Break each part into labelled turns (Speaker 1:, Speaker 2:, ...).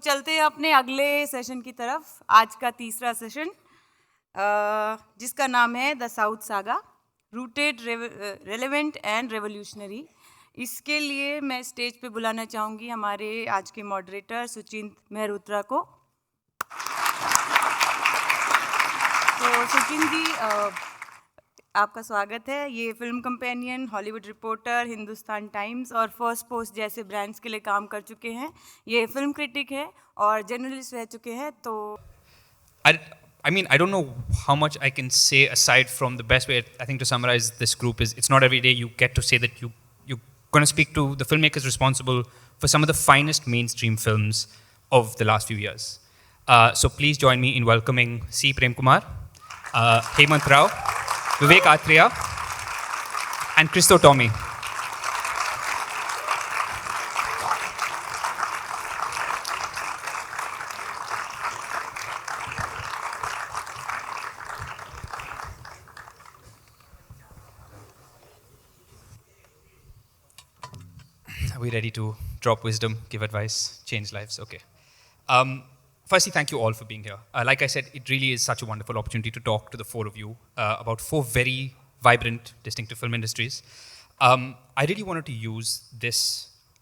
Speaker 1: चलते हैं अपने अगले सेशन की तरफ। आज का तीसरा सेशन जिसका नाम है the south saga, rooted, relevant and revolutionary. इसके लिए मैं स्टेज पे बुलाना चाहूँगी हमारे आज के मॉडरेटर सुचिन मेहरोत्रा को। तो सुचिन जी, आपका स्वागत है। ये film companion, Hollywood reporter, Hindustan times और फर्स्ट पोस्ट जैसे ब्रांड्स के लिए काम कर चुके हैं। ये फिल्म क्रिटिक है और जर्नलिस्ट रह चुके हैं। तो
Speaker 2: I mean, I don't know how much I can say aside from the best way I think to summarize this group is it's not every day you get to say that you're going to speak to the filmmakers responsible for some of the finest mainstream films of the last few years. So please join me in welcoming C. Prem Kumar, Hemanth Rao, Vivek Athreya, and Christo Tomy. Are we ready to drop wisdom, give advice, change lives? Okay. Firstly, thank you all for being here. Like I said, it really is such a wonderful opportunity to talk to the four of you about four very vibrant, distinctive film industries. I really wanted to use this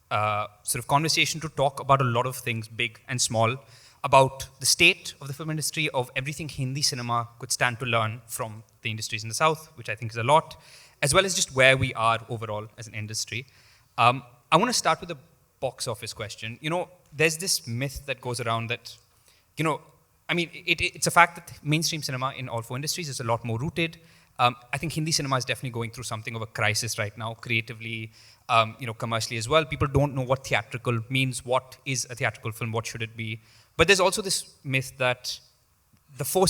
Speaker 2: sort of conversation to talk about a lot of things, big and small, about the state of the film industry, of everything Hindi cinema could stand to learn from the industries in the South, which I think is a lot, as well as just where we are overall as an industry. I want to start with a box office question. You know, there's this myth that goes around that, you know, I mean, it's a fact that mainstream cinema in all four industries is a lot more rooted. I think Hindi cinema is definitely going through something of a crisis right now, creatively, you know, commercially as well. People don't know what theatrical means, what is a theatrical film, what should it be. But there's also this myth that the four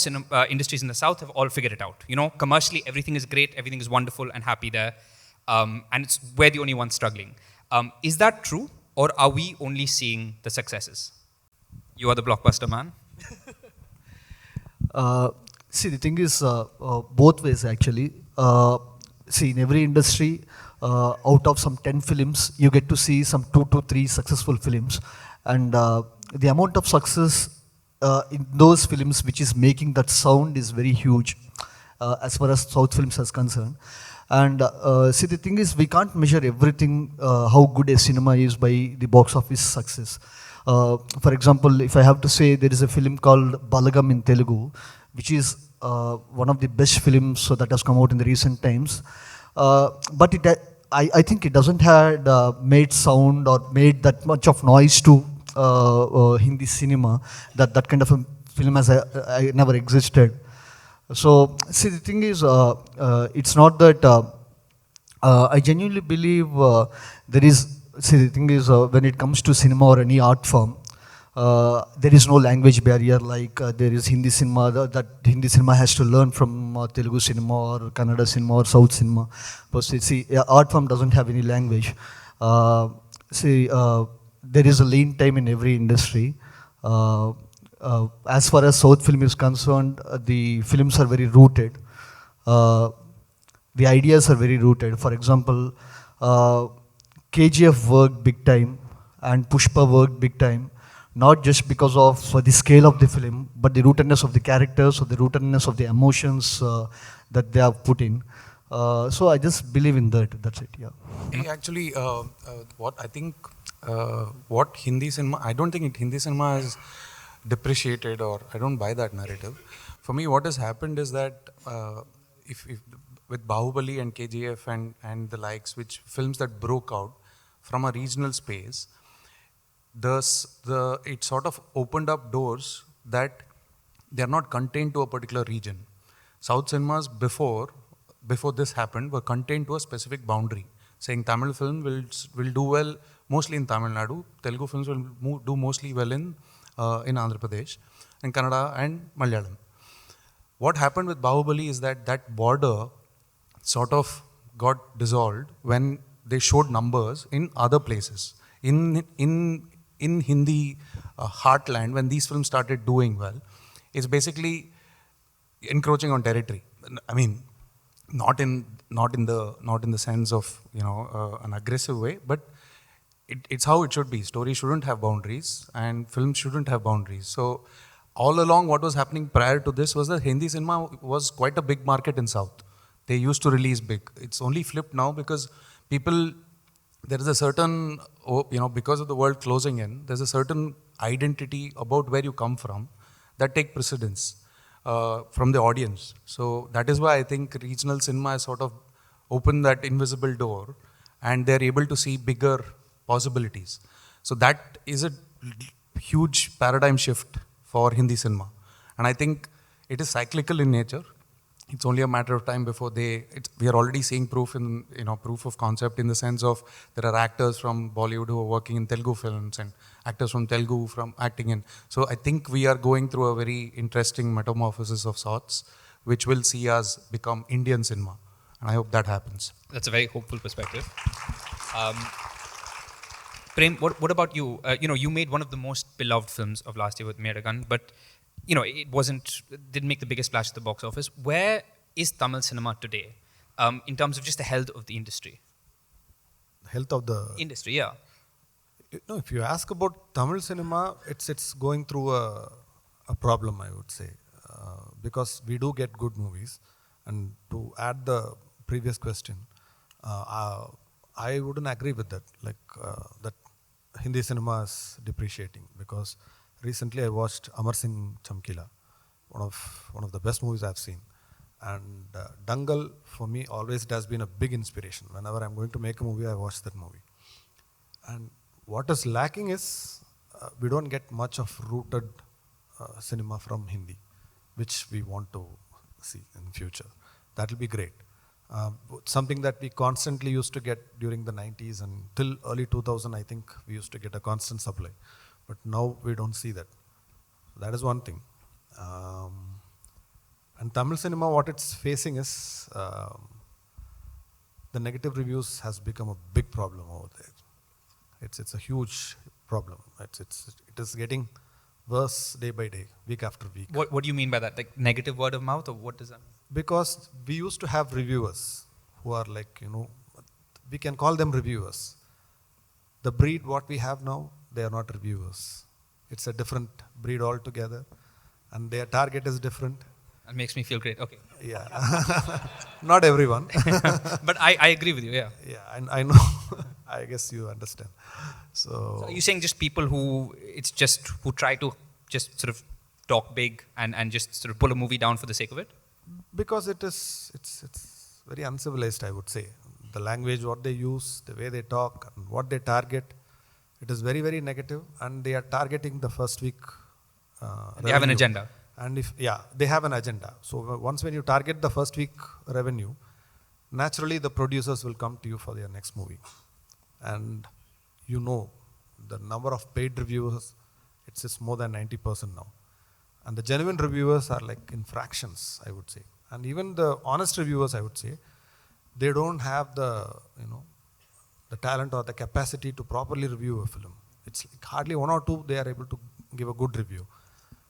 Speaker 2: industries in the South have all figured it out. You know, commercially, everything is great, everything is wonderful and happy there. And we're the only ones struggling. Is that true, or are we only seeing the successes? You are the blockbuster man.
Speaker 3: See, the thing is both ways actually. See, in every industry, out of some 10 films, you get to see some 2 to 3 successful films. And the amount of success in those films which is making that sound is very huge as far as South films is concerned. And see, the thing is, we can't measure everything, how good a cinema is by the box office success. For example, if I have to say, there is a film called Balagam in Telugu, which is one of the best films that has come out in the recent times. But I think it doesn't have made sound or made that much of noise to Hindi cinema, that kind of a film has never existed. So, see, the thing is, it's not that I genuinely believe there is, see, the thing is, when it comes to cinema or any art form, there is no language barrier like there is Hindi cinema, that Hindi cinema has to learn from Telugu cinema or Kannada cinema or South cinema. But see, art form doesn't have any language. See, there is a lean time in every industry. As far as South film is concerned, the films are very rooted. The ideas are very rooted. For example, KGF worked big time and Pushpa worked big time, not just because of the scale of the film, but the rootedness of the characters or the rootedness of the emotions that they have put in. So I just believe in that. That's it. Yeah.
Speaker 4: Actually, what I think, what Hindi cinema, I don't think Hindi cinema is depreciated, or I don't buy that narrative. For me, what has happened is that if with Bahubali and KGF and the likes, which films that broke out from a regional space, it sort of opened up doors that they are not contained to a particular region. South cinemas before this happened were contained to a specific boundary, saying Tamil film will do well mostly in Tamil Nadu, Telugu films will do mostly well in Andhra Pradesh, and Kannada and Malayalam. What happened with Bahubali is that border sort of got dissolved when they showed numbers in other places. In Hindi heartland, when these films started doing well, it's basically encroaching on territory. I mean, not in the sense of, you know, an aggressive way, but it's how it should be. Story shouldn't have boundaries and film shouldn't have boundaries. So all along what was happening prior to this was that Hindi cinema was quite a big market in South. They used to release big. It's only flipped now because people, there is a certain, because of the world closing in, there's a certain identity about where you come from that take precedence from the audience. So that is why I think regional cinema has sort of opened that invisible door and they're able to see bigger possibilities. So that is a huge paradigm shift for Hindi cinema. And I think it is cyclical in nature. It's only a matter of time before we are already seeing proof of concept in the sense of there are actors from Bollywood who are working in Telugu films and actors from Telugu from acting in. So I think we are going through a very interesting metamorphosis of sorts, which will see us become Indian cinema. And I hope that happens.
Speaker 2: That's a very hopeful perspective. Prem, what about you? You made one of the most beloved films of last year with Mehrotra, but didn't make the biggest splash at the box office. Where is Tamil cinema today in terms of just the health of the industry?
Speaker 5: Health of the
Speaker 2: industry, yeah.
Speaker 5: If you ask about Tamil cinema, it's going through a problem, I would say, because we do get good movies. And to add the previous question, I wouldn't agree with that. That Hindi cinema is depreciating, because recently I watched Amar Singh Chamkila, one of the best movies I've seen. And Dangal, for me, always has been a big inspiration. Whenever I'm going to make a movie, I watch that movie. And what is lacking is we don't get much of rooted cinema from Hindi, which we want to see in future. That will be great. Something that we constantly used to get during the 90s and till early 2000, I think we used to get a constant supply. But now we don't see that. That is one thing. And Tamil cinema, what it's facing is the negative reviews has become a big problem over there. It's a huge problem. It is getting worse day by day, week after week.
Speaker 2: What do you mean by that? Like negative word of mouth, or what does that mean?
Speaker 5: Because we used to have reviewers who are we can call them reviewers. The breed what we have now, they are not reviewers. It's a different breed altogether, and their target is different.
Speaker 2: That makes me feel great. Okay.
Speaker 5: Yeah. Not everyone.
Speaker 2: But I agree with you, yeah.
Speaker 5: Yeah, I know. I guess you understand. So
Speaker 2: are you saying just people who try to just sort of talk big and just sort of pull a movie down for the sake of it?
Speaker 5: Because it's very uncivilized, I would say. The language, what they use, the way they talk, and what they target, it is very, very negative, and they are targeting the first week.
Speaker 2: They have an agenda.
Speaker 5: And they have an agenda. So once when you target the first week revenue, naturally the producers will come to you for their next movie. And the number of paid reviewers, it's more than 90% now. And the genuine reviewers are in fractions, I would say. And even the honest reviewers, I would say, they don't have the talent or the capacity to properly review a film. It's hardly one or two they are able to give a good review.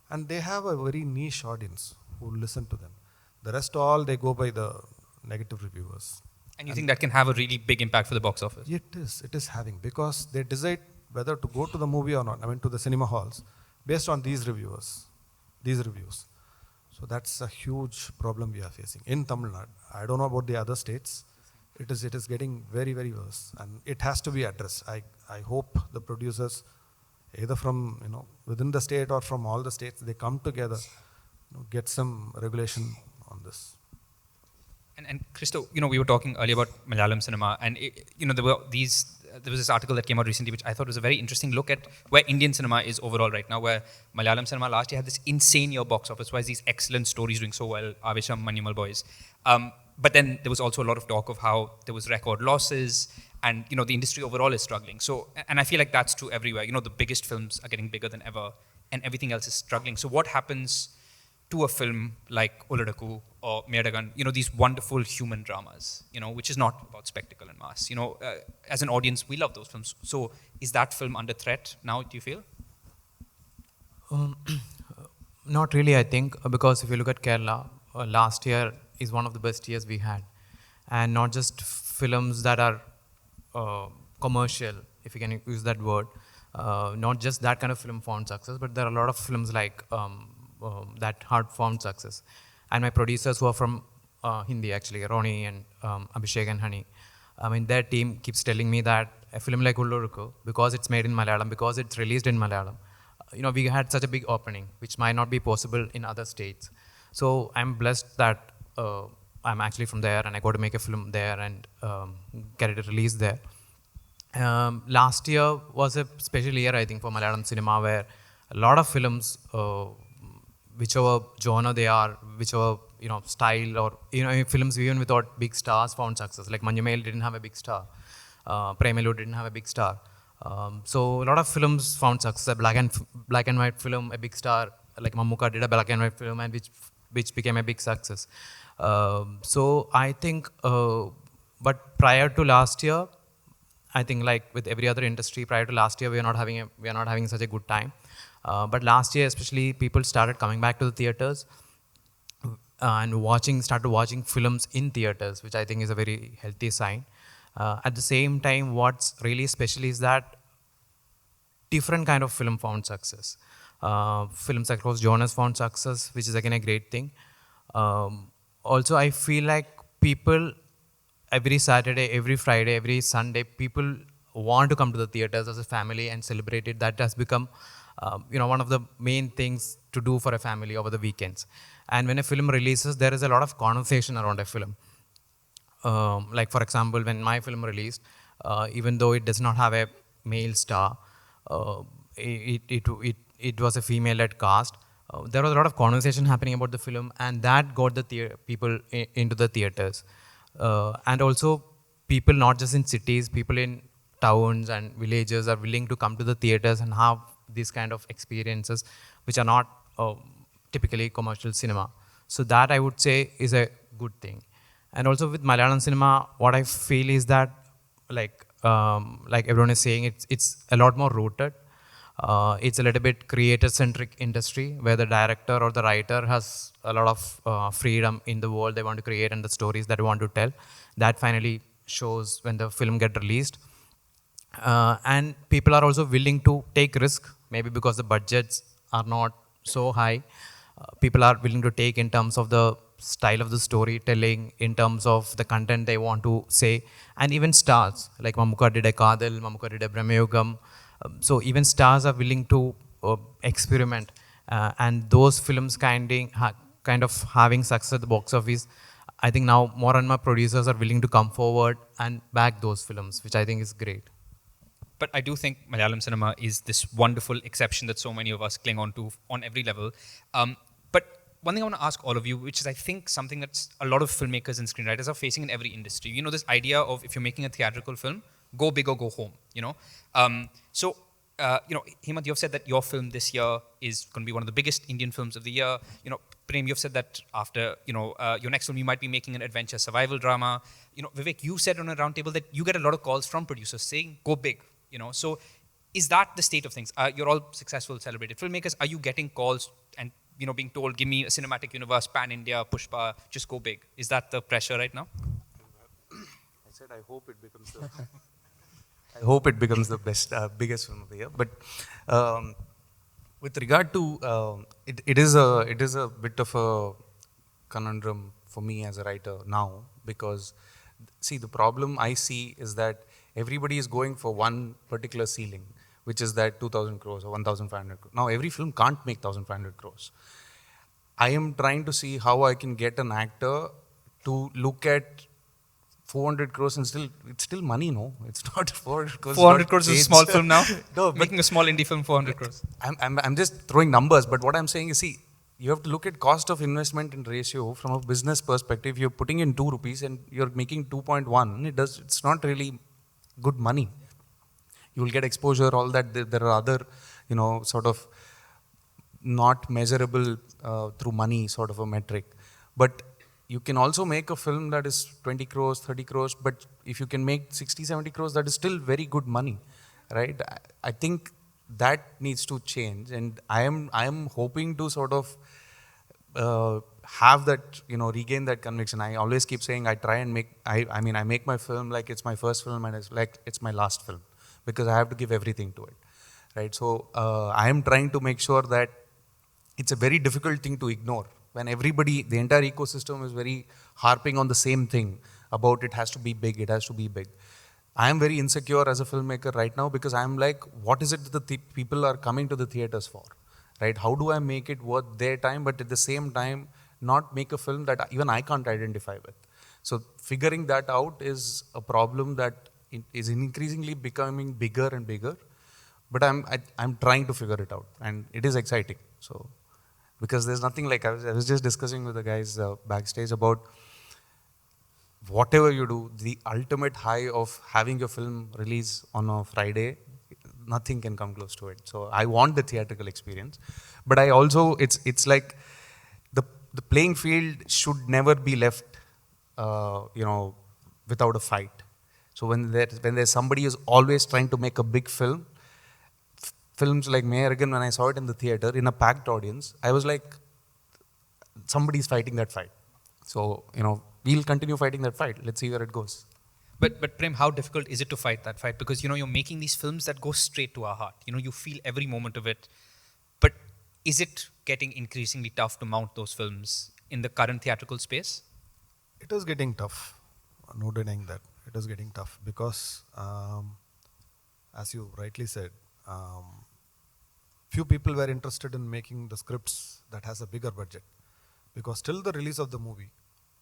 Speaker 5: And they have a very niche audience who listen to them. The rest all, they go by the negative reviewers.
Speaker 2: And you think that can have a really big impact for the box office?
Speaker 5: It is having, because they decide whether to go to the movie or not, to the cinema halls, based on these reviews. So that's a huge problem we are facing in Tamil Nadu. I don't know about the other states. It is getting very, very worse, and it has to be addressed. I hope the producers, either from within the state or from all the states, they come together, get some regulation on this.
Speaker 2: And Christo, we were talking earlier about Malayalam cinema, and there was this article that came out recently, which I thought was a very interesting look at where Indian cinema is overall right now, where Malayalam cinema last year had this insane year box office-wise, these excellent stories doing so well, Avesham, Manimal Boys. But then there was also a lot of talk of how there was record losses, and the industry overall is struggling. So, and I feel like that's true everywhere. The biggest films are getting bigger than ever, and everything else is struggling. So what happens to a film like Oladaku or Medagan, these wonderful human dramas, which is not about spectacle and mass. As an audience, we love those films. So is that film under threat now, do you feel?
Speaker 6: Not really, I think, because if you look at Kerala, last year is one of the best years we had. And not just films that are commercial, if you can use that word. Not just that kind of film found success, but there are a lot of films like that hard found success. And my producers who are from Hindi actually, Ronnie and Abhishek and Honey, I mean, their team keeps telling me that a film like Ullurukku, because it's made in Malayalam, because it's released in Malayalam, we had such a big opening, which might not be possible in other states. So I'm blessed that I'm actually from there and I got to make a film there and get it released there. Last year was a special year, I think, for Malayalam cinema, where a lot of films, whichever genre they are, whichever style, or films even without big stars found success. Like Manjumail didn't have a big star, Prem didn't have a big star. So a lot of films found success. A black and white film, a big star, like Mammootty did a black and white film, and which became a big success. So I think, but prior to last year, I think like with every other industry, prior to last year, we are not having such a good time. But last year, especially, people started coming back to the theaters and started watching films in theaters, which I think is a very healthy sign. At the same time, what's really special is that different kind of film found success. Films across genres found success, which is again a great thing. Also, I feel like people, every Saturday, every Friday, every Sunday, people want to come to the theaters as a family and celebrate it. That has become, one of the main things to do for a family over the weekends. And when a film releases, there is a lot of conversation around a film. Like for example, when my film released, even though it does not have a male star, it was a female-led cast. There was a lot of conversation happening about the film, and that got the people into the theaters. And also, people not just in cities, people in towns and villages are willing to come to the theaters and have these kind of experiences, which are not typically commercial cinema. So that I would say is a good thing. And also with Malayalam cinema, what I feel is that, like everyone is saying, it's a lot more rooted. It's a little bit creator-centric industry where the director or the writer has a lot of freedom in the world they want to create and the stories that they want to tell. That finally shows when the film gets released. And people are also willing to take risk, maybe because the budgets are not so high. People are willing to take in terms of the style of the storytelling, in terms of the content they want to say, and even stars, like Mammootty did a Kadal, Mammootty did a Brahmayugam. So even stars are willing to experiment, and those films kind of having success at the box office. I think now more and more producers are willing to come forward and back those films, which I think is great.
Speaker 2: But I do think Malayalam cinema is this wonderful exception that so many of us cling on to on every level. But one thing I want to ask all of you, which is I think something that a lot of filmmakers and screenwriters are facing in every industry. This idea of if you're making a theatrical film, go big or go home, Hemanth, you've said that your film this year is going to be one of the biggest Indian films of the year. Prem, you've said that after, your next film, you might be making an adventure survival drama. Vivek, you said on a roundtable that you get a lot of calls from producers saying, go big, So is that the state of things? You're all successful, celebrated filmmakers. Are you getting calls and, being told, give me a cinematic universe, pan-India, Pushpa, just go big? Is that the pressure right now?
Speaker 4: I said I hope it becomes the... I hope it becomes the biggest film of the year. But with regard to it is a bit of a conundrum for me as a writer now, because see, the problem I see is that everybody is going for one particular ceiling, which is that 2,000 crores or 1,500 crores. Now every film can't make 1,500 crores. I am trying to see how I can get an actor to look at 400 crores and it's still money, no? It's not 400 crores.
Speaker 2: 400 crores is a small film now?
Speaker 4: No,
Speaker 2: making a small indie film, 400 crores.
Speaker 4: I'm just throwing numbers, but what I'm saying is, see, you have to look at cost of investment and ratio from a business perspective. You're putting in 2 rupees and you're making 2.1. It's not really good money. You will get exposure, all that. There are other, sort of not measurable through money sort of a metric. But you can also make a film that is 20 crores, 30 crores, but if you can make 60, 70 crores, that is still very good money, right? I think that needs to change, and I am hoping to sort of have that, regain that conviction. I always keep saying I try and make, I make my film like it's my first film and it's like it's my last film, because I have to give everything to it, right? So I am trying to make sure that it's a very difficult thing to ignore when everybody, the entire ecosystem is very harping on the same thing about it has to be big, it has to be big. I am very insecure as a filmmaker right now because I'm like, what is it that the people are coming to the theaters for, right? How do I make it worth their time, but at the same time, not make a film that even I can't identify with? So figuring that out is a problem that is increasingly becoming bigger and bigger, but I'm trying to figure it out, and it is exciting. So, because there's nothing like, I was just discussing with the guys backstage about whatever you do, the ultimate high of having your film release on a Friday, nothing can come close to it. So I want the theatrical experience, but I also, it's like the playing field should never be left, without a fight. So when there's somebody who's always trying to make a big film, films like Mehrotra, when I saw it in the theater in a packed audience, I was like, somebody's fighting that fight. So, we'll continue fighting that fight. Let's see where it goes.
Speaker 2: But Prem, how difficult is it to fight that fight? Because, you're making these films that go straight to our heart. You feel every moment of it. But is it getting increasingly tough to mount those films in the current theatrical space?
Speaker 5: It is getting tough. No denying that. It is getting tough because, as you rightly said, few people were interested in making the scripts that has a bigger budget. Because till the release of the movie,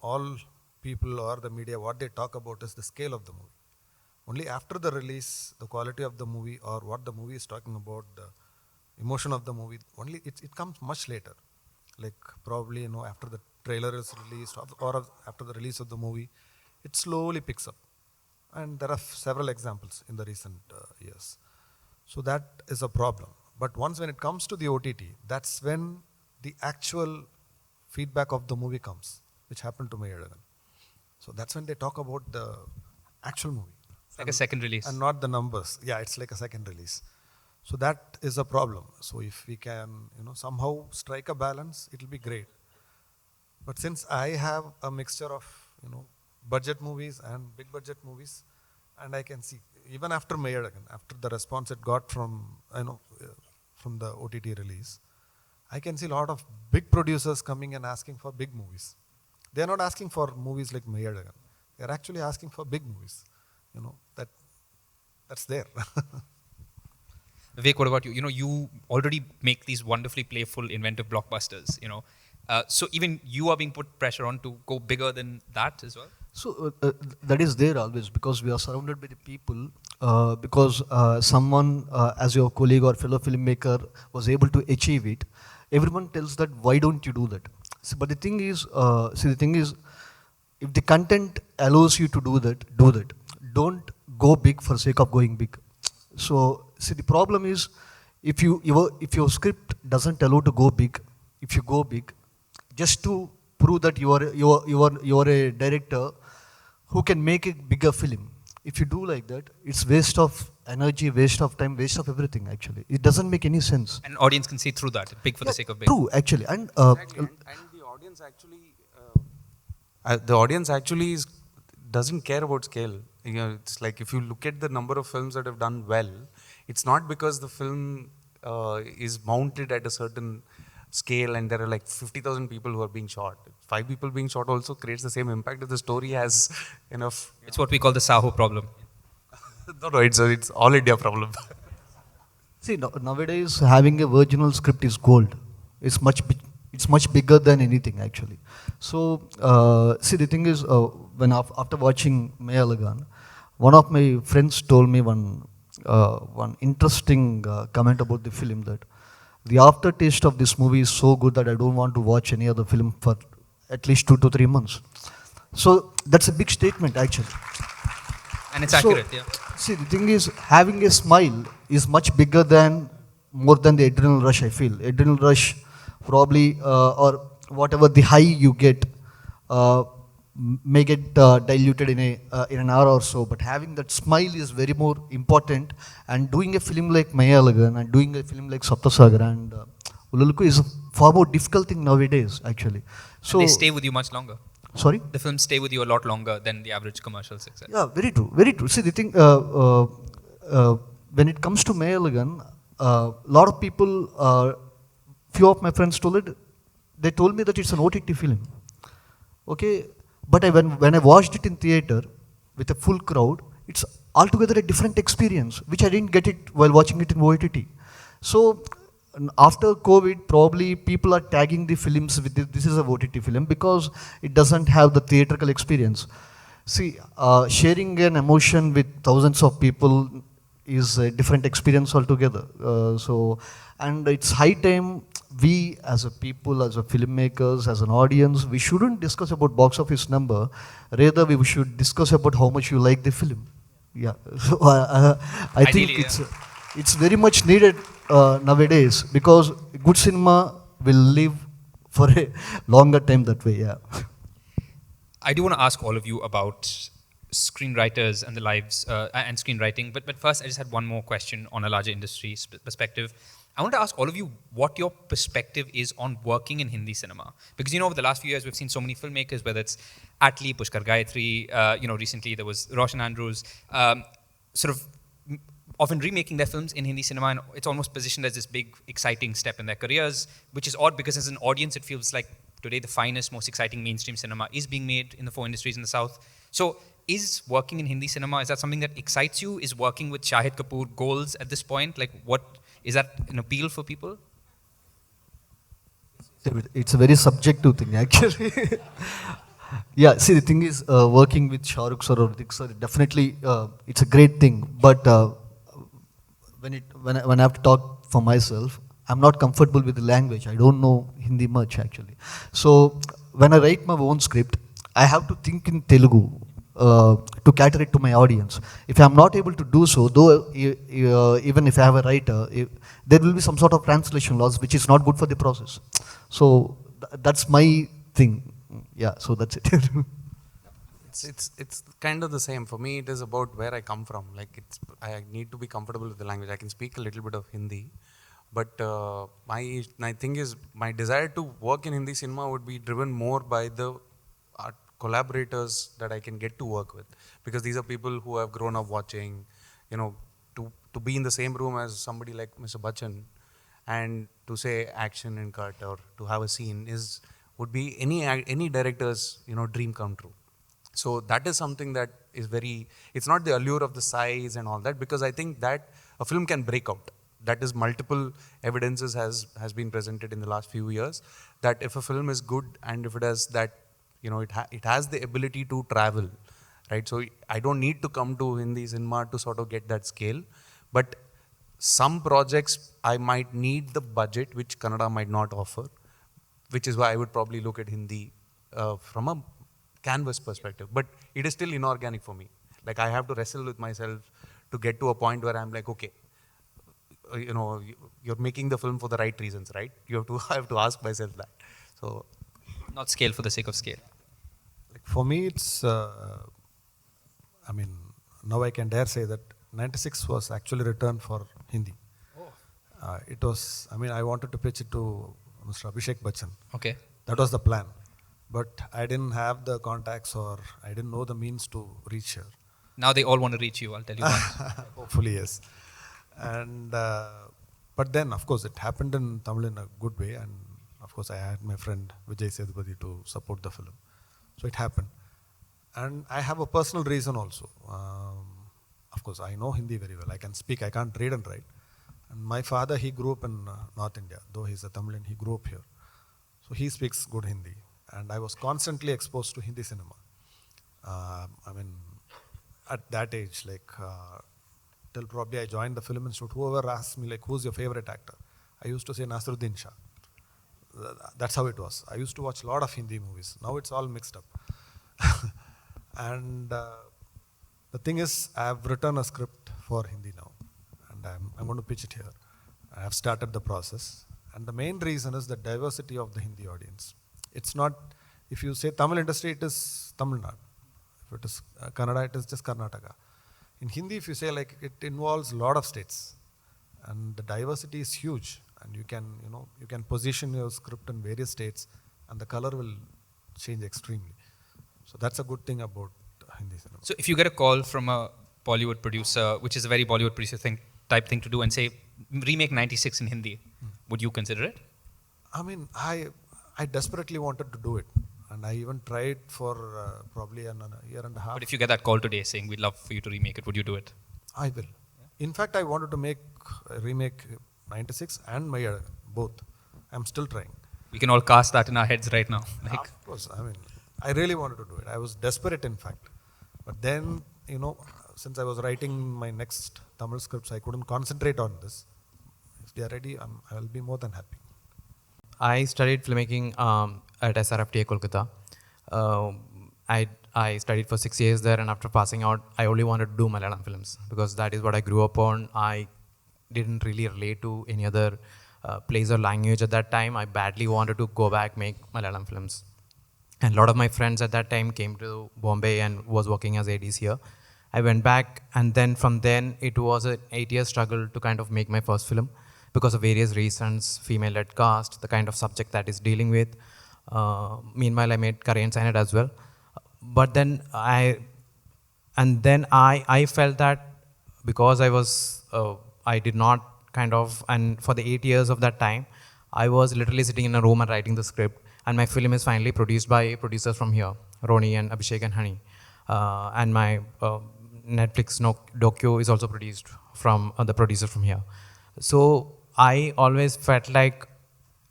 Speaker 5: all people or the media, what they talk about is the scale of the movie. Only after the release, the quality of the movie or what the movie is talking about, the emotion of the movie, only it comes much later. Like probably, after the trailer is released or after the release of the movie, it slowly picks up. And there are several examples in the recent years. So that is a problem. But once when it comes to the OTT, that's when the actual feedback of the movie comes, which happened to Mehrotra. So that's when they talk about the actual movie.
Speaker 2: Like a second release.
Speaker 5: And not the numbers. Yeah, it's like a second release. So that is a problem. So if we can, somehow strike a balance, it will be great. But since I have a mixture of, budget movies and big budget movies, and I can see, even after Mehrotra, after the response it got from, from the OTT release, I can see a lot of big producers coming and asking for big movies. They are not asking for movies like Mehrotra. They are actually asking for big movies. That's there.
Speaker 2: Vivek, what about you? You already make these wonderfully playful, inventive blockbusters. So even you are being put pressure on to go bigger than that as well.
Speaker 3: So that is there always because we are surrounded by the people. Because someone, as your colleague or fellow filmmaker, was able to achieve it. Everyone tells that, why don't you do that? But the thing is, if the content allows you to do that, do that. Don't go big for sake of going big. So, the problem is, if your script doesn't allow to go big, if you go big, just to prove that you are a director who can make a bigger film. If you do like that, it's waste of energy, waste of time, waste of everything actually. It doesn't make any sense.
Speaker 2: An audience can see through that, big for the sake of big.
Speaker 3: True, actually. And,
Speaker 4: Exactly. And the audience actually doesn't care about scale. It's like if you look at the number of films that have done well, it's not because the film is mounted at a certain scale and there are like 50,000 people who are being shot. 5 people being shot also creates the same impact if the story has enough.
Speaker 2: It's what we call the Saho problem.
Speaker 4: No, it's all India problem.
Speaker 3: see, nowadays having a virginal script is gold. It's much bigger than anything actually. So, the thing is, when after watching Malayalam, one of my friends told me one interesting comment about the film, that the aftertaste of this movie is so good that I don't want to watch any other film for at least 2 to 3 months. So that's a big statement actually.
Speaker 2: And it's accurate, yeah.
Speaker 3: See, the thing is, having a smile is much bigger than, more than the adrenaline rush, I feel. Adrenaline rush probably, or whatever the high you get, may get diluted in an hour or so, but having that smile is very more important. And doing a film like Malayalam and doing a film like Saga and Ululuku is a far more difficult thing nowadays, actually. So
Speaker 2: And they stay with you much longer.
Speaker 3: Sorry?
Speaker 2: The films stay with you a lot longer than the average commercial success.
Speaker 3: Yeah, very true, very true. See, the thing, when it comes to Malayalam, a lot of people, few of my friends they told me that it's an OTT film. Okay, but when I watched it in theater with a full crowd, it's altogether a different experience, which I didn't get it while watching it in OTT. So after COVID, probably people are tagging the films with this is a OTT film because it doesn't have the theatrical experience. See, sharing an emotion with thousands of people is a different experience altogether. And it's high time we as a people, as a filmmakers, as an audience, we shouldn't discuss about box office number. Rather, we should discuss about how much you like the film. Yeah, so I think
Speaker 2: Ideally,
Speaker 3: it's very much needed nowadays because good cinema will live for a longer time that way. Yeah.
Speaker 2: I do want to ask all of you about screenwriters and the lives and screenwriting, but first I just had one more question on a larger industry perspective. I want to ask all of you what your perspective is on working in Hindi cinema. Because, over the last few years, we've seen so many filmmakers, whether it's Atlee, Pushkar Gayatri, recently there was Roshan Andrews, sort of often remaking their films in Hindi cinema, and it's almost positioned as this big, exciting step in their careers, which is odd because as an audience, it feels like today the finest, most exciting mainstream cinema is being made in the 4 industries in the South. So is working in Hindi cinema, is that something that excites you? Is working with Shahid Kapoor goals at this point? Like, what is that an appeal for people?
Speaker 3: It's a very subjective thing, actually. Yeah, see, the thing is, working with Shah Rukh sir or Hrithik sir, definitely, it's a great thing. But when I have to talk for myself, I'm not comfortable with the language. I don't know Hindi much, actually. So when I write my own script, I have to think in Telugu to cater it to my audience. If I'm not able to do so, though even if I have a writer, there will be some sort of translation loss, which is not good for the process. So that's my thing. Yeah, so that's it.
Speaker 4: It's kind of the same. For me, it is about where I come from. Like, I need to be comfortable with the language. I can speak a little bit of Hindi, but my thing is, my desire to work in Hindi cinema would be driven more by the art collaborators that I can get to work with, because these are people who have grown up watching, to be in the same room as somebody like Mr. Bachchan and to say action and cut or to have a scene would be any director's dream come true. So that is something that is it's not the allure of the size and all that, because I think that a film can break out. That is, multiple evidences has been presented in the last few years that if a film is good and if it has that, it has the ability to travel, right? So I don't need to come to Hindi cinema to sort of get that scale, but some projects I might need the budget which Kannada might not offer, which is why I would probably look at Hindi from a canvas perspective. But it is still inorganic for me. Like, I have to wrestle with myself to get to a point where I'm like, okay, you're making the film for the right reasons, right? I have to ask myself that. So,
Speaker 2: Not scale for the sake of scale.
Speaker 5: Like, for me, it's, now I can dare say that 96 was actually returned for Hindi. It was, I wanted to pitch it to Mr. Abhishek Bachchan.
Speaker 2: Okay.
Speaker 5: That was the plan. But I didn't have the contacts, or I didn't know the means to reach her.
Speaker 2: Now they all want to reach you, I'll tell you that.
Speaker 5: Hopefully, yes. And but then, of course, it happened in Tamil in a good way, and of course, I had my friend Vijay Sethupathi to support the film. So it happened. And I have a personal reason also. Of course, I know Hindi very well. I can speak, I can't read and write. And my father, he grew up in North India, though he's a Tamilian, he grew up here. So he speaks good Hindi. And I was constantly exposed to Hindi cinema. At that age, till probably I joined the film institute, whoever asked me, who's your favorite actor? I used to say Nasruddin Shah. That's how it was. I used to watch a lot of Hindi movies. Now it's all mixed up. And the thing is, I have written a script for Hindi now. And I'm going to pitch it here. I have started the process. And the main reason is the diversity of the Hindi audience. It's not, if you say Tamil industry, it is Tamil Nadu. If it is Kannada, it is just Karnataka. In Hindi, if you say it involves a lot of states. And the diversity is huge. And you can position your script in various states and the color will change extremely. So that's a good thing about Hindi cinema.
Speaker 2: So if you get a call from a Bollywood producer, which is a very Bollywood producer thing, type thing to do and say, remake 96 in Hindi, would you consider it?
Speaker 5: I mean, I desperately wanted to do it. And I even tried for probably a year and a half.
Speaker 2: But if you get that call today saying, we'd love for you to remake it, would you do it?
Speaker 5: I will. In fact, I wanted to remake 96 and Maya, both. I'm still trying.
Speaker 2: We can all cast that in our heads right now. Like,
Speaker 5: Of course, I mean, I really wanted to do it. I was desperate, in fact. But then, since I was writing my next Tamil scripts, I couldn't concentrate on this. If they are ready, I will be more than happy.
Speaker 6: I studied filmmaking at SRFTA Kolkata. I studied for 6 years there, and after passing out, I only wanted to do Malayalam films because that is what I grew up on. I didn't really relate to any other place or language at that time. I badly wanted to go back, make Malayalam films. And a lot of my friends at that time came to Bombay and was working as ADs here. I went back, and then from then, it was an 8-year struggle to kind of make my first film because of various reasons, female-led cast, the kind of subject that is dealing with. Meanwhile, I made Korean Signet as well. But then I felt that because I did not kind of, and for the 8 years of that time, I was literally sitting in a room and writing the script. And my film is finally produced by producers from here, Roni and Abhishek and Honey. And my Netflix docu is also produced from the producer from here. So I always felt like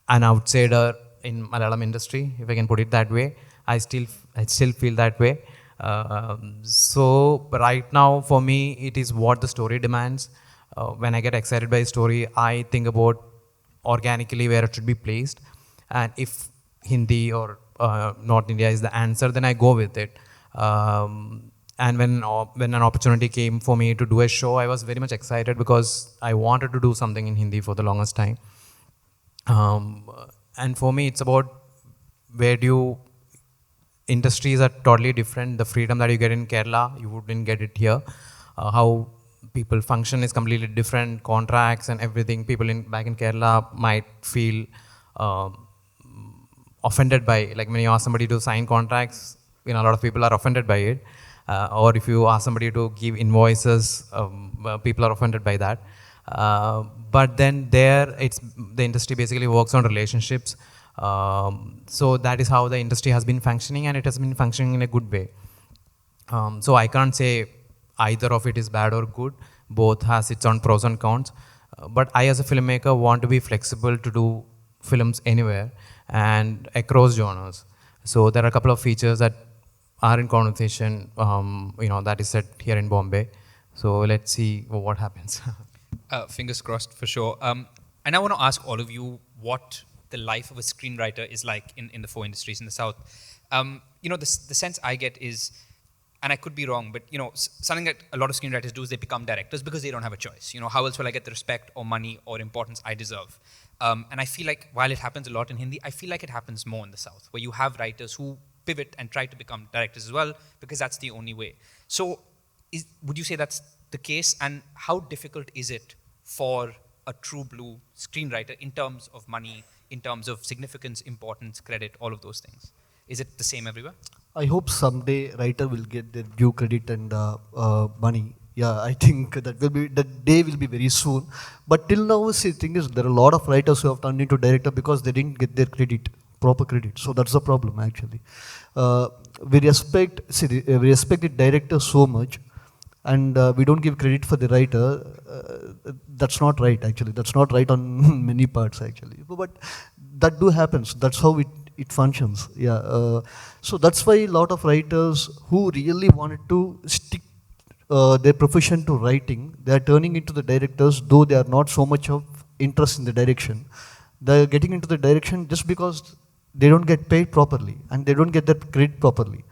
Speaker 6: an outsider in Malayalam industry, if I can put it that way. I still feel that way. So right now, for me, it is what the story demands. When I get excited by a story, I think about organically where it should be placed. And if Hindi or North India is the answer, then I go with it. And when an opportunity came for me to do a show, I was very much excited because I wanted to do something in Hindi for the longest time. And for me, it's about industries are totally different. The freedom that you get in Kerala, you wouldn't get it here. How people function is completely different. Contracts and everything. People back in Kerala might feel offended by, like when you ask somebody to sign contracts, a lot of people are offended by it. Or if you ask somebody to give invoices, people are offended by that. But then the industry basically works on relationships. So that is how the industry has been functioning, and it has been functioning in a good way. So I can't say either of it is bad or good. Both has its own pros and cons. But I, as a filmmaker, want to be flexible to do films anywhere and across genres. So there are a couple of features that are in conversation, that is set here in Bombay. So let's see what happens.
Speaker 2: Fingers crossed for sure. And I want to ask all of you what the life of a screenwriter is like in the 4 industries in the South. The sense I get is, and I could be wrong, but something that a lot of screenwriters do is they become directors because they don't have a choice. How else will I get the respect or money or importance I deserve? And I feel like while it happens a lot in Hindi, I feel like it happens more in the South, where you have writers who pivot and try to become directors as well, because that's the only way. So would you say that's the case? And how difficult is it for a true blue screenwriter in terms of money, in terms of significance, importance, credit, all of those things? Is it the same everywhere?
Speaker 3: I hope someday writer will get their due credit and money. Yeah, I think that day will be very soon. But till now, the thing is, there are a lot of writers who have turned into director because they didn't get their proper credit. So that's the problem, actually. We respect the director so much, and we don't give credit for the writer. That's not right, actually. That's not right on many parts, actually. But that do happens. That's how it functions. Yeah. So that's why a lot of writers who really wanted to stick their profession to writing, they are turning into the directors, though they are not so much of interest in the direction. They are getting into the direction just because they don't get paid properly and they don't get that credit properly.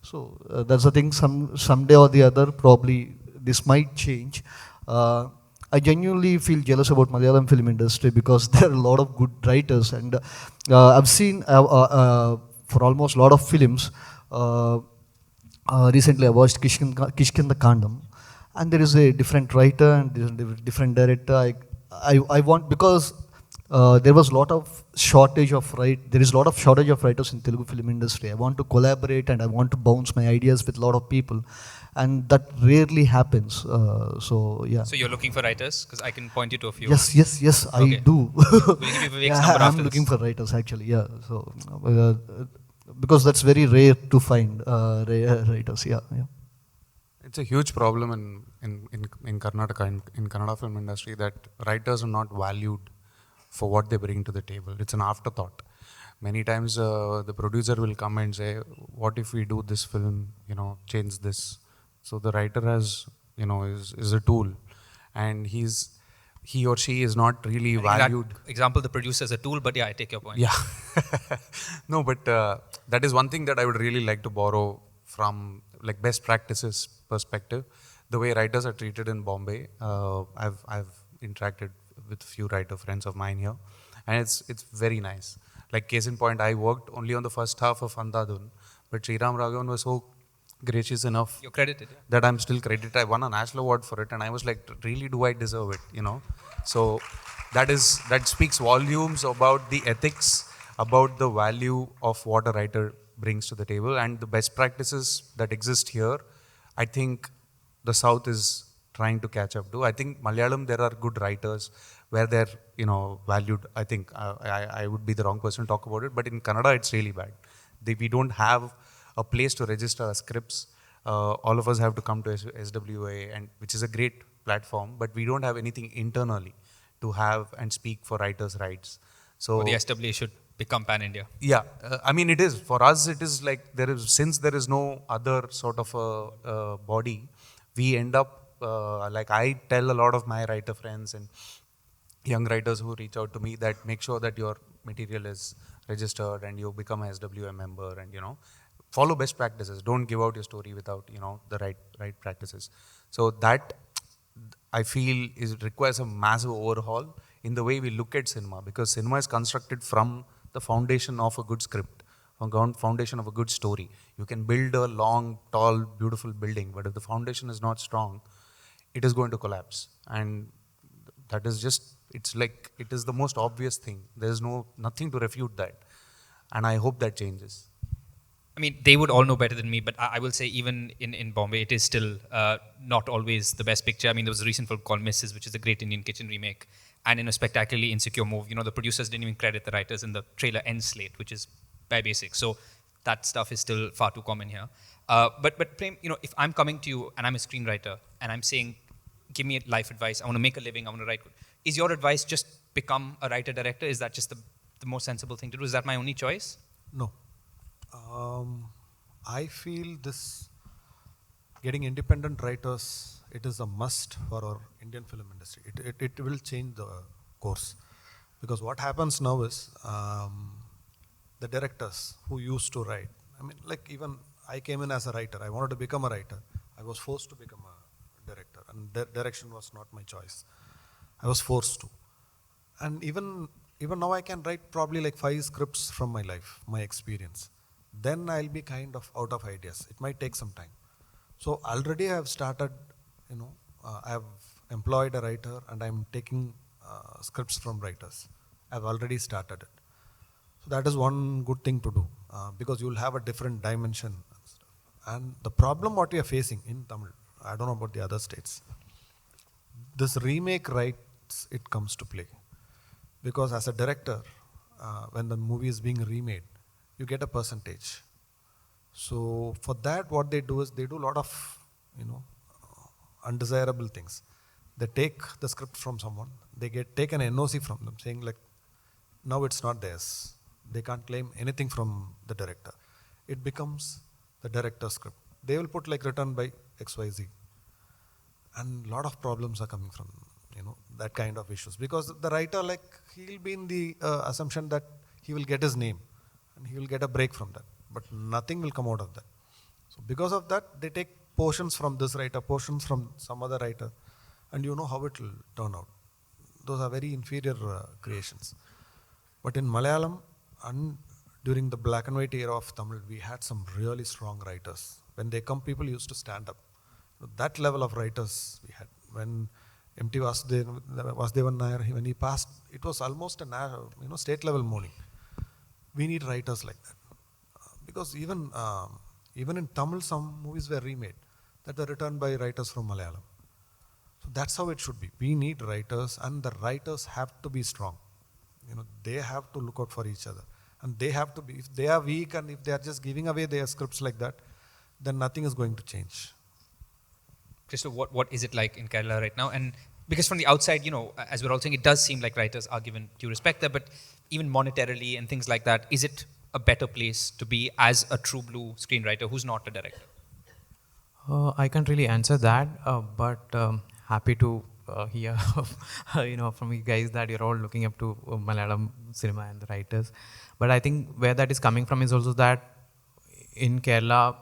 Speaker 3: So that's the thing. Someday or the other, probably this might change. I genuinely feel jealous about Malayalam film industry because there are a lot of good writers, and I've seen for almost a lot of films. Recently, I watched Kishkinda Kandam, and there is a different writer and there is a different director. I want, because there was a lot of shortage of writers in Telugu film industry. I want to collaborate and I want to bounce my ideas with a lot of people. and that rarely happens. So yeah.
Speaker 2: So you're looking for writers? Because I can point you to a few.
Speaker 3: Yes, I
Speaker 2: Okay.
Speaker 3: do.
Speaker 2: We'll give you Vivek's number
Speaker 3: I'm
Speaker 2: after
Speaker 3: looking
Speaker 2: this.
Speaker 3: for writers actually. Yeah, so because that's very rare to find writers. Yeah.
Speaker 4: It's a huge problem in Karnataka, in Kannada film industry, that writers are not valued for what they bring to the table. It's an afterthought. Many times the producer will come and say, what if we do this film, change this. So the writer is a tool, and he or she is not really
Speaker 2: I think that
Speaker 4: valued.
Speaker 2: example, the producer is a tool, but yeah, I take your point.
Speaker 4: Yeah. No, but that is one thing that I would really like to borrow from like best practices perspective. The way writers are treated in Bombay, I've interacted with a few writer friends of mine here, and it's very nice. Like case in point, I worked only on the first half of Andhadhun, but Sriram Raghavan was so gracious enough
Speaker 2: You're credited. Yeah.
Speaker 4: that I'm still credited. I won a national award for it, and I was like, really, do I deserve it? So that speaks volumes about the ethics, about the value of what a writer brings to the table, and the best practices that exist here. I think the South is trying to catch up to. I think Malayalam, there are good writers where they're valued. I think I would be the wrong person to talk about it, but in Kannada it's really bad. We don't have a place to register our scripts. All of us have to come to SWA, and which is a great platform, but we don't have anything internally to have and speak for writers' rights. So
Speaker 2: Or the SWA should become pan-India.
Speaker 4: yeah, I mean it is. For us it is like since there is no other sort of a body, we end up like I tell a lot of my writer friends and young writers who reach out to me that make sure that your material is registered and you become a SWA member, and follow best practices. Don't give out your story without the right practices. So that I feel requires a massive overhaul in the way we look at cinema, because cinema is constructed from the foundation of a good script, foundation of a good story. You can build a long, tall, beautiful building, but if the foundation is not strong, it is going to collapse. And that is just, it's like, it is the most obvious thing. There is nothing to refute that. And I hope that changes.
Speaker 2: I mean, they would all know better than me, but I will say even in Bombay, it is still not always the best picture. I mean, there was a recent film called Mrs., which is a great Indian kitchen remake. And in a spectacularly insecure move, the producers didn't even credit the writers in the trailer end slate, which is bare basic. So that stuff is still far too common here. But Prem, if I'm coming to you and I'm a screenwriter and I'm saying, give me life advice, I want to make a living, I want to write good. Is your advice just become a writer-director? Is that just the most sensible thing to do? Is that my only choice?
Speaker 5: No. I feel this getting independent writers, it is a must for our Indian film industry. It will change the course. Because what happens now is the directors who used to write, I mean, like even I came in as a writer. I wanted to become a writer. I was forced to become a director, and direction was not my choice. I was forced to. And even now I can write probably like 5 scripts from my life, my experience. Then I'll be kind of out of ideas. It might take some time. So already I have started, I have employed a writer and I'm taking scripts from writers. I've already started it. So that is one good thing to do because you'll have a different dimension. And the problem what we are facing in Tamil, I don't know about the other states, this remake rights, it comes to play. Because as a director, when the movie is being remade, you get a percentage. So for that, what they do is they do a lot of, undesirable things. They take the script from someone, they take an NOC from them saying like, now it's not theirs. They can't claim anything from the director. It becomes the director's script. They will put like written by XYZ. And a lot of problems are coming from, that kind of issues. Because the writer, like, he'll be in the assumption that he will get his name and he will get a break from that. But nothing will come out of that. So because of that, they take portions from this writer, portions from some other writer, and you know how it will turn out. Those are very inferior creations. But in Malayalam, and during the black and white era of Tamil, we had some really strong writers. When they come, people used to stand up. That level of writers we had. When M.T. Vasudevan Nair, when he passed, it was almost a state level mourning. We need writers like that. Because even in Tamil, some movies were remade. that are written by writers from Malayalam. So that's how it should be. We need writers, and the writers have to be strong. They have to look out for each other. And they have to be, if they are weak and if they are just giving away their scripts like that, then nothing is going to change.
Speaker 2: Christo, what is it like in Kerala right now? And because from the outside, as we're all saying, it does seem like writers are given due respect there, but even monetarily and things like that, is it a better place to be as a true blue screenwriter who's not a director?
Speaker 6: I can't really answer that, but happy to hear from you guys that you're all looking up to Malayalam cinema and the writers. But I think where that is coming from is also that in Kerala,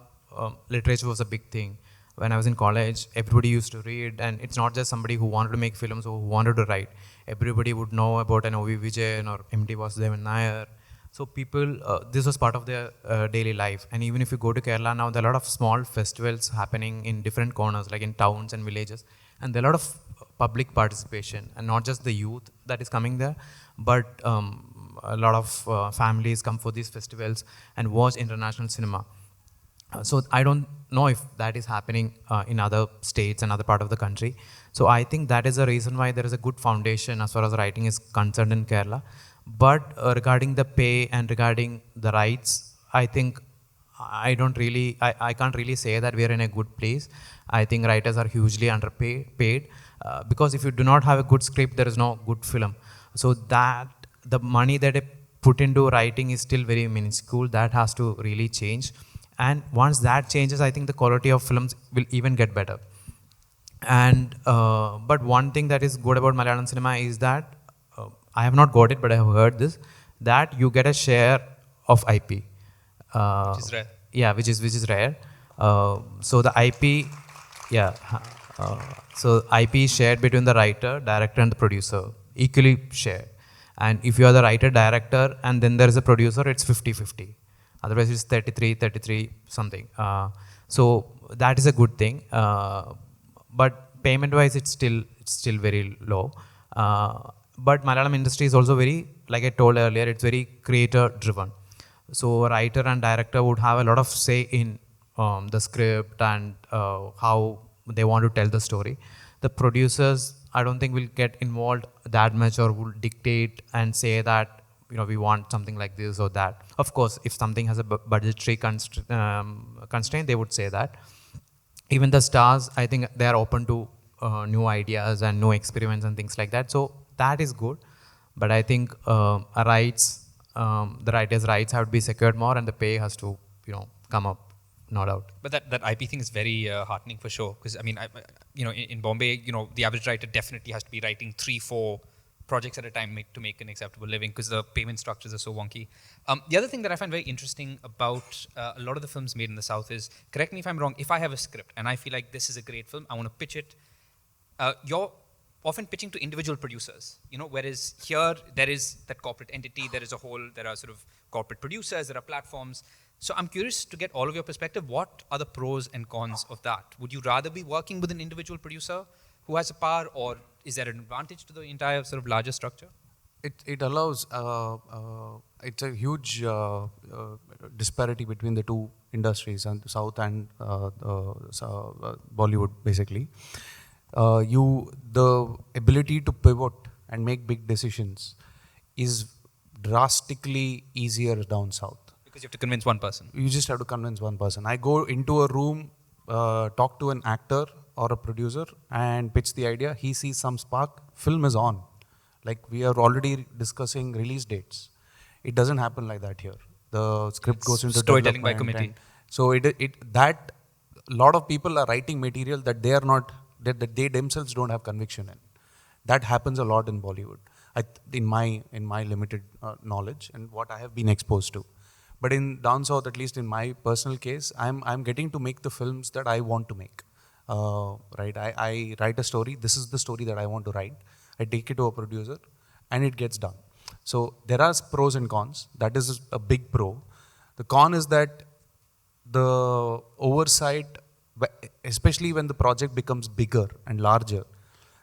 Speaker 6: literature was a big thing. When I was in college, everybody used to read, and it's not just somebody who wanted to make films or who wanted to write. Everybody would know about an O.V. Vijayan or M.T. Vasudevan Nair. So people, this was part of their daily life. And even if you go to Kerala now, there are a lot of small festivals happening in different corners, like in towns and villages. And there are a lot of public participation, and not just the youth that is coming there, but a lot of families come for these festivals and watch international cinema. So I don't know if that is happening in other states and other part of the country. So I think that is the reason why there is a good foundation as far as writing is concerned in Kerala. But regarding the pay and regarding the rights, I think I can't really say that we are in a good place. I think writers are hugely underpaid because if you do not have a good script, there is no good film. So that the money that I put into writing is still very minuscule. That has to really change. And once that changes, I think the quality of films will even get better. And but one thing that is good about Malayalam cinema is that I have not got it, but I have heard this, that you get a share of IP.
Speaker 2: Which is rare.
Speaker 6: Yeah, which is rare. So the IP, so IP is shared between the writer, director, and the producer, equally shared. And if you are the writer, director, and then there is a producer, it's 50-50. Otherwise, it's 33 something. So that is a good thing. But payment-wise, it's still very low. But Malayalam industry is also very, like I told earlier, it's very creator-driven. So a writer and director would have a lot of say in the script and how they want to tell the story. The producers, I don't think will get involved that much or will dictate and say that we want something like this or that. Of course, if something has a budgetary constraint, they would say that. Even the stars, I think they are open to new ideas and new experiments and things like that. So that is good. But I think the writer's rights have to be secured more, and the pay has to come up, no doubt.
Speaker 2: But that IP thing is very heartening for sure. Because in Bombay, the average writer definitely has to be writing 3-4 projects at a time to make an acceptable living because the payment structures are so wonky. The other thing that I find very interesting about a lot of the films made in the South is, correct me if I'm wrong, if I have a script and I feel like this is a great film, I want to pitch it, you're often pitching to individual producers, whereas here there is that corporate entity, there are sort of corporate producers, there are platforms. So I'm curious to get all of your perspective. What are the pros and cons of that? Would you rather be working with an individual producer who has a power, or is there an advantage to the entire sort of larger structure?
Speaker 4: It allows, it's a huge disparity between the two industries, and South and Bollywood basically. The ability to pivot and make big decisions is drastically easier down South.
Speaker 2: Because you have to convince one person.
Speaker 4: You just have to convince one person. I go into a room, talk to an actor or a producer and pitch the idea. He sees some spark, film is on. Like we are already discussing release dates. It doesn't happen like that here. The script goes into
Speaker 2: storytelling by committee.
Speaker 4: So that a lot of people are writing material that they are not, that they themselves don't have conviction in. That happens a lot in Bollywood, in my limited knowledge and what I have been exposed to. But in down south, at least in my personal case, I'm getting to make the films that I want to make. Right? I write a story. This is the story that I want to write. I take it to a producer, and it gets done. So there are pros and cons. That is a big pro. The con is that the oversight, especially when the project becomes bigger and larger,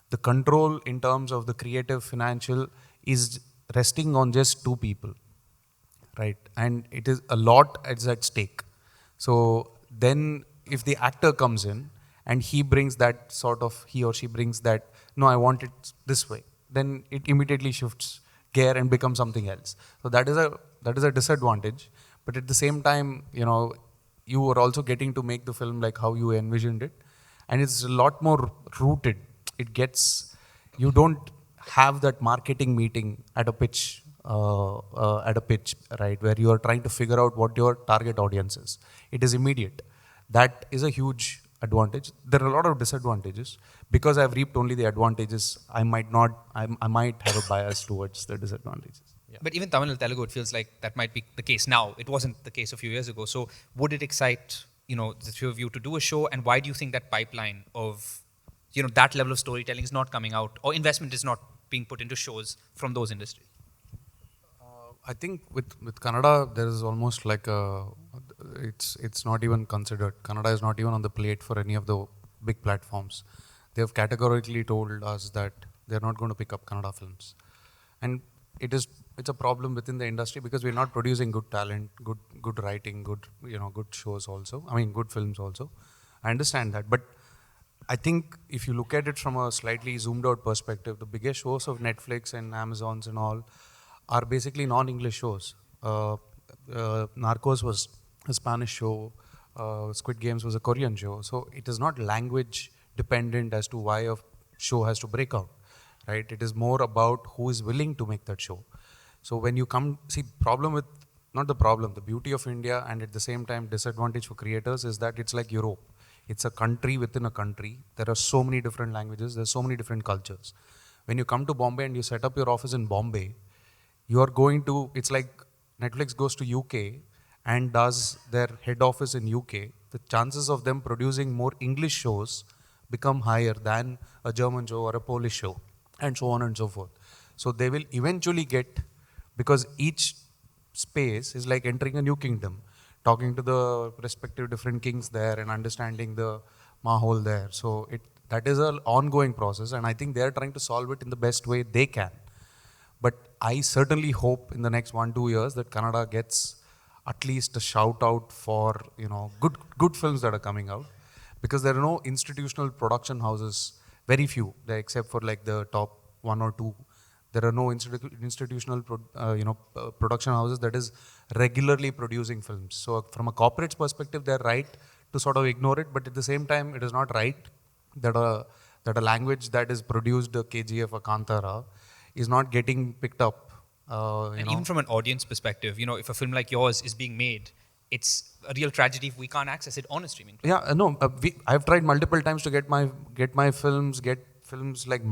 Speaker 4: the control in terms of the creative, financial is resting on just two people. Right, and it is a lot is at stake. So then if the actor comes in and he or she brings that, no, I want it this way, then it immediately shifts gear and becomes something else. So that is a disadvantage. But at the same time, you are also getting to make the film like how you envisioned it, and it's a lot more rooted. You don't have that marketing meeting at a pitch, right, where you are trying to figure out what your target audience is. It is immediate. That is a huge advantage. There are a lot of disadvantages. Because I've reaped only the advantages, I might have a bias towards the disadvantages.
Speaker 2: Yeah. But even Tamil and Telugu, it feels like that might be the case now. It wasn't the case a few years ago. So would it excite, the two of you to do a show? And why do you think that pipeline of, that level of storytelling is not coming out, or investment is not being put into shows from those industries?
Speaker 4: I think with Kannada, there is almost like it's not even considered. Kannada is not even on the plate for any of the big platforms. They have categorically told us that they're not going to pick up Kannada films. And it's a problem within the industry because we're not producing good talent, good writing, good shows also. I mean, good films also. I understand that. But I think if you look at it from a slightly zoomed out perspective, the biggest shows of Netflix and Amazons and all are basically non-English shows. Narcos was a Spanish show. Squid Games was a Korean show. So it is not language dependent as to why a show has to break out, right? It is more about who is willing to make that show. So when you the beauty of India and at the same time disadvantage for creators is that it's like Europe. It's a country within a country. There are so many different languages. There's so many different cultures. When you come to Bombay and you set up your office in Bombay, it's like Netflix goes to UK and does their head office in UK. The chances of them producing more English shows become higher than a German show or a Polish show, and so on and so forth. So they will eventually because each space is like entering a new kingdom, talking to the respective different kings there and understanding the mahol there. So that is an ongoing process, and I think they are trying to solve it in the best way they can. But I certainly hope in the next 1-2 years that Kannada gets at least a shout out for good films that are coming out, because there are no institutional production houses, very few, except for like the top 1 or 2. There are no institutional production houses that is regularly producing films. So from a corporate's perspective, they're right to sort of ignore it, but at the same time, it is not right that a language that is produced, a KGF, a Kantara, is not getting picked up.
Speaker 2: Even from an audience perspective, if a film like yours is being made, it's a real tragedy if we can't access it on a streaming platform.
Speaker 4: Yeah, no, I've tried multiple times to get films like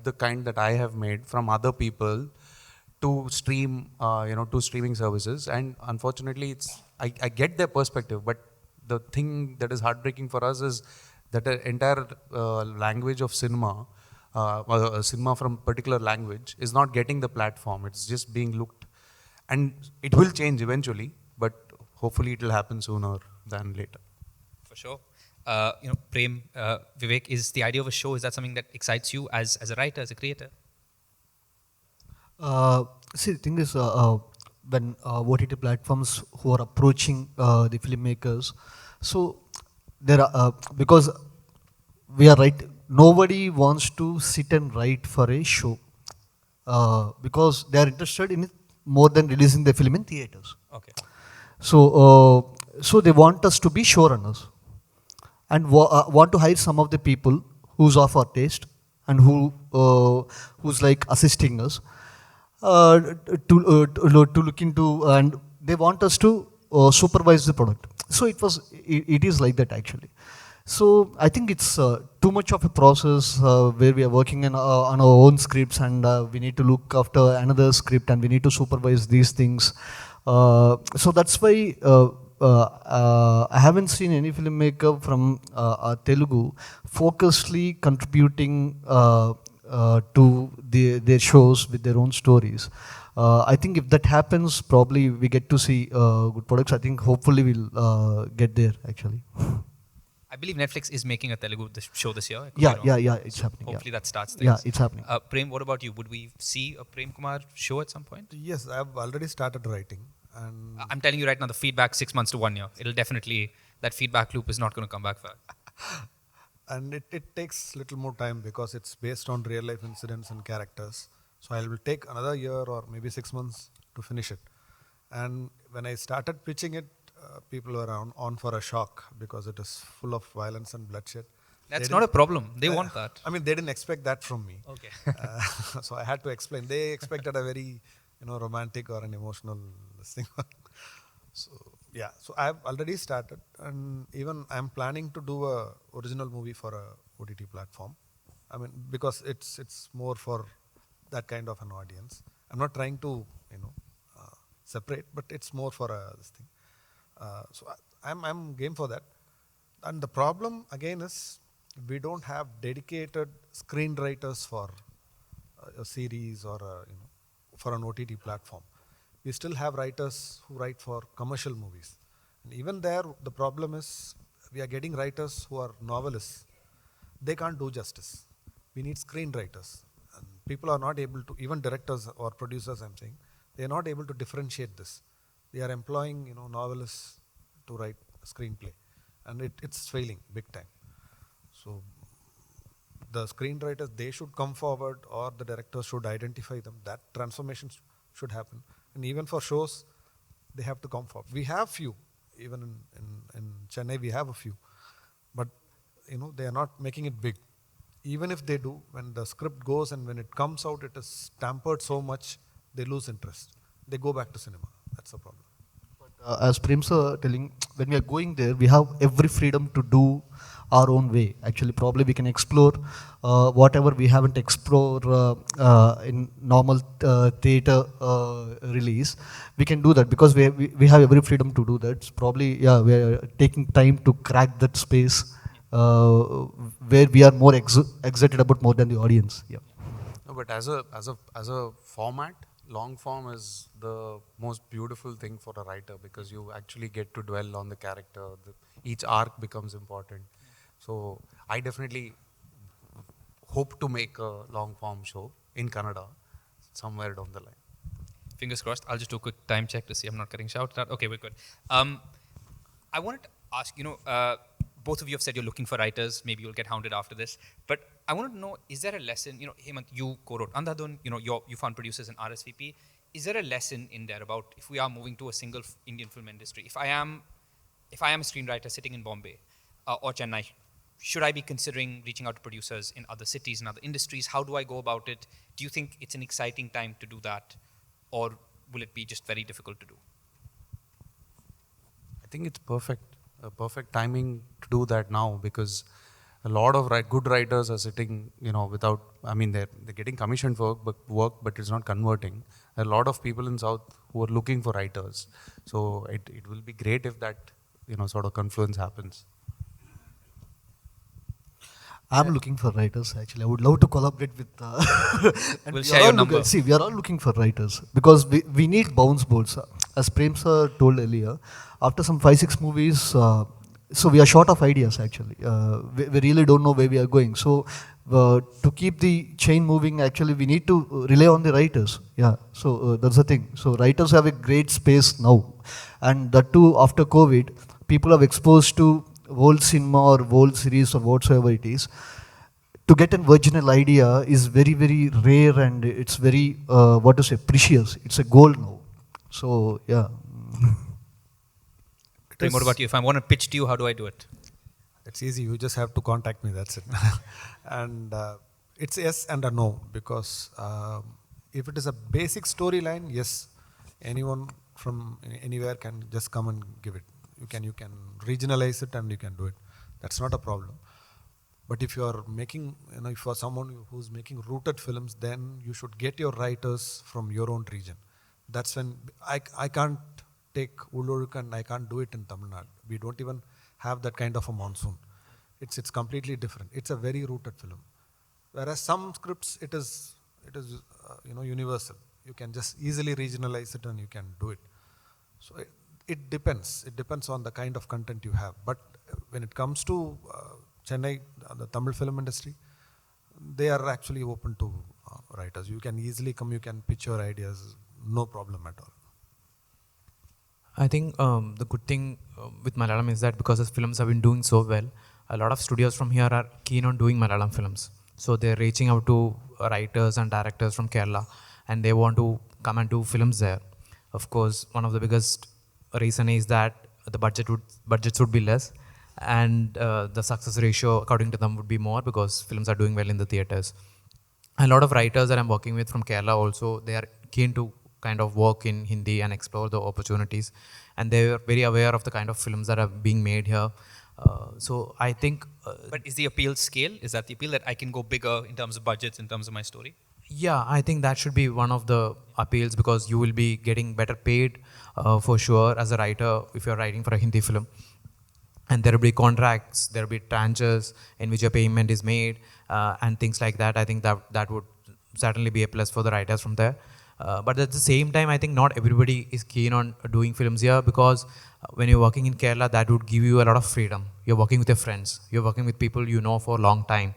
Speaker 4: the kind that I have made from other people to stream, to streaming services, and unfortunately, I get their perspective, but the thing that is heartbreaking for us is that the entire language of cinema, cinema from a particular language, is not getting the platform. It's just being looked, and it will change eventually, but hopefully it will happen sooner than later.
Speaker 2: For sure. Prem, Vivek, is the idea of a show, is that something that excites you as a writer, as a creator?
Speaker 3: See, the thing is, when OTT platforms who are approaching the filmmakers, so there are, because we are right, nobody wants to sit and write for a show because they are interested in it more than releasing the film in theaters.
Speaker 2: Okay.
Speaker 3: So they want us to be showrunners and want to hire some of the people who's of our taste and who's like assisting us to look into, and they want us to supervise the product. So it is like that actually. So I think it's too much of a process where we are working on our own scripts, and we need to look after another script, and we need to supervise these things. So that's why I haven't seen any filmmaker from Telugu focusedly contributing to their shows with their own stories. I think if that happens, probably we get to see good products. I think hopefully we'll get there actually.
Speaker 2: I believe Netflix is making a Telugu show this year.
Speaker 3: Yeah, it's happening.
Speaker 2: Hopefully that starts things.
Speaker 3: Yeah, it's happening.
Speaker 2: Prem, what about you? Would we see a Prem Kumar show at some point?
Speaker 5: Yes, I've already started writing. And
Speaker 2: I'm telling you right now, the feedback 6 months to 1 year, it'll definitely, that feedback loop is not going to come back fast.
Speaker 5: And it takes little more time because it's based on real life incidents and characters. So I will take another year or maybe 6 months to finish it. And when I started pitching it, people were on for a shock because it is full of violence and bloodshed.
Speaker 2: That's not a problem. They want that.
Speaker 5: I mean, they didn't expect that from me.
Speaker 2: Okay.
Speaker 5: So I had to explain. They expected a very, romantic or an emotional thing. So yeah, so I've already started, and even I'm planning to do a original movie for a OTT platform. I mean, because it's more for that kind of an audience. I'm not trying to separate, but it's more for this thing. So I'm game for that. And the problem again is we don't have dedicated screenwriters for a series or for an OTT platform. We still have writers who write for commercial movies. And even there, the problem is we are getting writers who are novelists. They can't do justice. We need screenwriters. And people are not able to, even directors or producers, I'm saying, they are not able to differentiate this. They are employing, novelists to write a screenplay. And it's failing big time. So the screenwriters, they should come forward, or the directors should identify them. That transformation should happen. And even for shows, they have to come forward. We have few, even in Chennai we have a few, but they are not making it big. Even if they do, when the script goes and when it comes out, it is tampered so much, they lose interest. They go back to cinema. That's the problem.
Speaker 3: As Prem sir telling, when we are going there, we have every freedom to do our own way. Actually, probably we can explore whatever we haven't explored in normal theatre release. We can do that because we have every freedom to do that. It's probably, yeah, we are taking time to crack that space where we are more excited about more than the audience. Yeah.
Speaker 4: No, but as a format, long form is the most beautiful thing for a writer because you actually get to dwell on the character. Each arc becomes important. So I definitely hope to make a long form show in Kannada somewhere down the line.
Speaker 2: Fingers crossed. I'll just do a quick time check to see I'm not getting shouted at. Okay, we're good. I wanted to ask, both of you have said you're looking for writers. Maybe you'll get hounded after this. But I want to know, is there a lesson, Hemanth, you co-wrote Andhadhun, you found producers in RSVP. Is there a lesson in there about if we are moving to a single Indian film industry? If I am a screenwriter sitting in Bombay or Chennai, should I be considering reaching out to producers in other cities and other industries? How do I go about it? Do you think it's an exciting time to do that? Or will it be just very difficult to do?
Speaker 4: I think it's a perfect timing to do that now because a lot of good writers are sitting, without, they're getting commissioned work, but it's not converting. There are a lot of people in South who are looking for writers. So it will be great if that, sort of confluence happens.
Speaker 3: I'm looking for writers actually. I would love to collaborate with.
Speaker 2: We'll share your number.
Speaker 3: See, we are all looking for writers because we need bounce balls. As Prem sir told earlier, after some 5-6 movies, so we are short of ideas actually. We really don't know where we are going. So to keep the chain moving, actually, we need to rely on the writers. Yeah. So that's the thing. So writers have a great space now, and that too after COVID, people have exposed to world cinema or world series or whatsoever it is. To get an original idea is very, very rare and it's very, precious. It's a gold now. So, yeah.
Speaker 2: Prem, what about you? If I want to pitch to you, how do I do it?
Speaker 5: It's easy. You just have to contact me. That's it. And it's yes and a no because if it is a basic storyline, yes, anyone from anywhere can just come and give it. You can regionalize it and you can do it. That's not a problem. But if you are making, if you are someone who's making rooted films, then you should get your writers from your own region. That's when I can't take Uluruk and I can't do it in Tamil Nadu. We don't even have that kind of a monsoon. It's completely different. It's a very rooted film. Whereas some scripts, it is universal. You can just easily regionalize it and you can do it. So it depends. It depends on the kind of content you have. But when it comes to Chennai, the Tamil film industry, they are actually open to writers. You can easily come, you can pitch your ideas, no problem at all.
Speaker 6: I think the good thing with Malayalam is that because the films have been doing so well, a lot of studios from here are keen on doing Malayalam films. So they're reaching out to writers and directors from Kerala, and they want to come and do films there. Of course, one of the biggest reason is that the budgets would be less, and the success ratio according to them would be more because films are doing well in the theaters. A lot of writers that I'm working with from Kerala also, they are keen to kind of work in Hindi and explore the opportunities, and they are very aware of the kind of films that are being made here. So I think
Speaker 2: But is the appeal scale? Is that the appeal that I can go bigger in terms of budgets, in terms of my story?
Speaker 6: yeah, I think that should be one of the appeals because you will be getting better paid for sure as a writer if you're writing for a Hindi film. And there will be contracts, there will be tranches in which your payment is made and things like that. I think that would certainly be a plus for the writers from there. But at the same time, I think not everybody is keen on doing films here because when you're working in Kerala, that would give you a lot of freedom. You're working with your friends, you're working with people you know for a long time.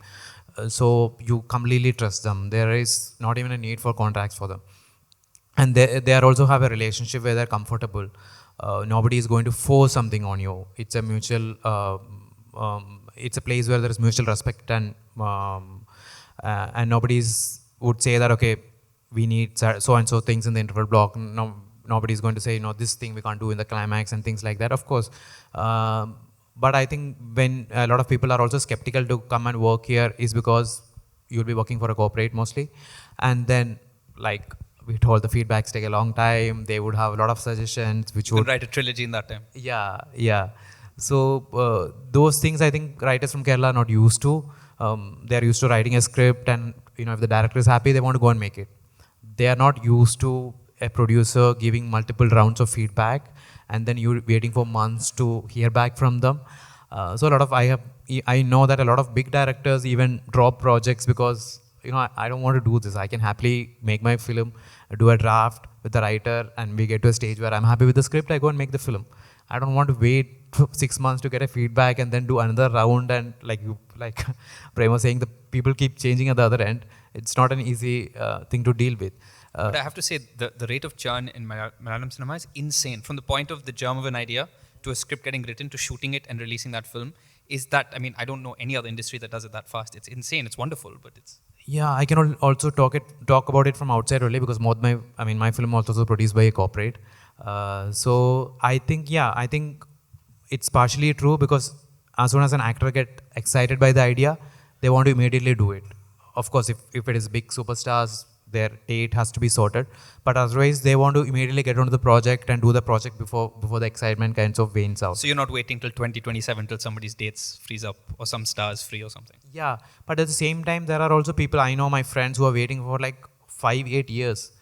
Speaker 6: So you completely trust them. There is not even a need for contracts for them. And they are also have a relationship where they're comfortable. Nobody is going to force something on you. It's a mutual, it's a place where there is mutual respect and nobody's would say that, okay, we need so and so things in the interval block. No, nobody's going to say, no, this thing we can't do in the climax and things like that, of course. But I think when a lot of people are also skeptical to come and work here is because you'll be working for a corporate mostly. And then, like we told, the feedbacks take a long time. They would have a lot of suggestions, which
Speaker 2: You
Speaker 6: would
Speaker 2: can write a trilogy in that time.
Speaker 6: yeah. So those things I think writers from Kerala are not used to. They are used to writing a script, and if the director is happy, they want to go and make it. They are not used to a producer giving multiple rounds of feedback, and then you waiting for months to hear back from them. So a lot of I know that a lot of big directors even drop projects because I don't want to do this. I can happily make my film, do a draft with the writer, and we get to a stage where I'm happy with the script. I go and make the film. I don't want to wait 6 months to get a feedback and then do another round. And like Prem was saying, the people keep changing at the other end. It's not an easy thing to deal with.
Speaker 2: But I have to say, the rate of churn in Malayalam cinema is insane. From the point of the germ of an idea to a script getting written to shooting it and releasing that film, I don't know any other industry that does it that fast. It's insane. It's wonderful, but it's...
Speaker 6: Yeah, I can also talk about it from outside only because my film also produced by a corporate. So I think it's partially true because as soon as an actor get excited by the idea, they want to immediately do it. Of course, if it is big superstars, their date has to be sorted. But otherwise, they want to immediately get onto the project and do the project before the excitement kinds of wanes out.
Speaker 2: So you're not waiting till 2027 till somebody's dates freeze up or some stars free or something.
Speaker 6: Yeah, but at the same time, there are also people, I know my friends who are waiting for like 5-8 years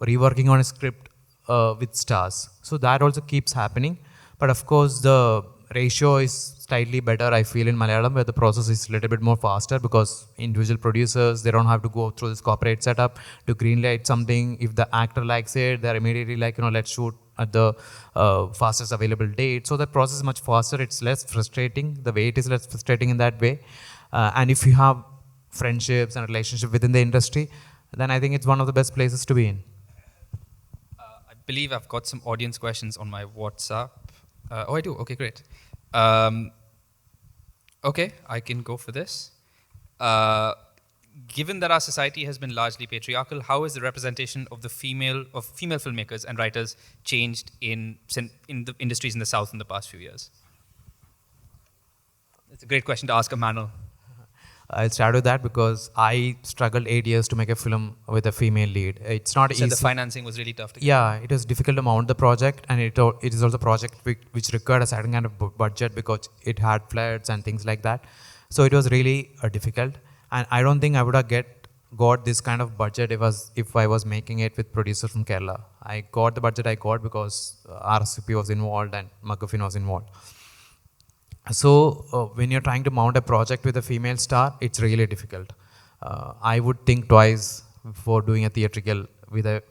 Speaker 6: reworking on a script with stars. So that also keeps happening. But of course, the ratio is slightly better, I feel, in Malayalam, where the process is a little bit more faster because individual producers, they don't have to go through this corporate setup to greenlight something. If the actor likes it, they're immediately like, let's shoot at the fastest available date. So the process is much faster. It's less frustrating. The wait is less frustrating in that way. And if you have friendships and relationship within the industry, then I think it's one of the best places to be in.
Speaker 2: I believe I've got some audience questions on my WhatsApp. Oh, I do. Okay, great. Okay, I can go for this. Given that our society has been largely patriarchal, how has the representation of female filmmakers and writers changed in the industries in the South in the past few years? It's a great question to ask a Manal.
Speaker 6: I'll start with that because I struggled 8 years to make a film with a female lead. It's not easy.
Speaker 2: So the financing was really tough to get.
Speaker 6: Yeah, it was difficult to mount the project, and it is also a project which required a certain kind of budget because it had floods and things like that. So it was really difficult, and I don't think I would have got this kind of budget if I was making it with producers from Kerala. I got the budget I got because RCP was involved and McGuffin was involved. So when you're trying to mount a project with a female star, it's really difficult. I would think twice before doing a theatrical with a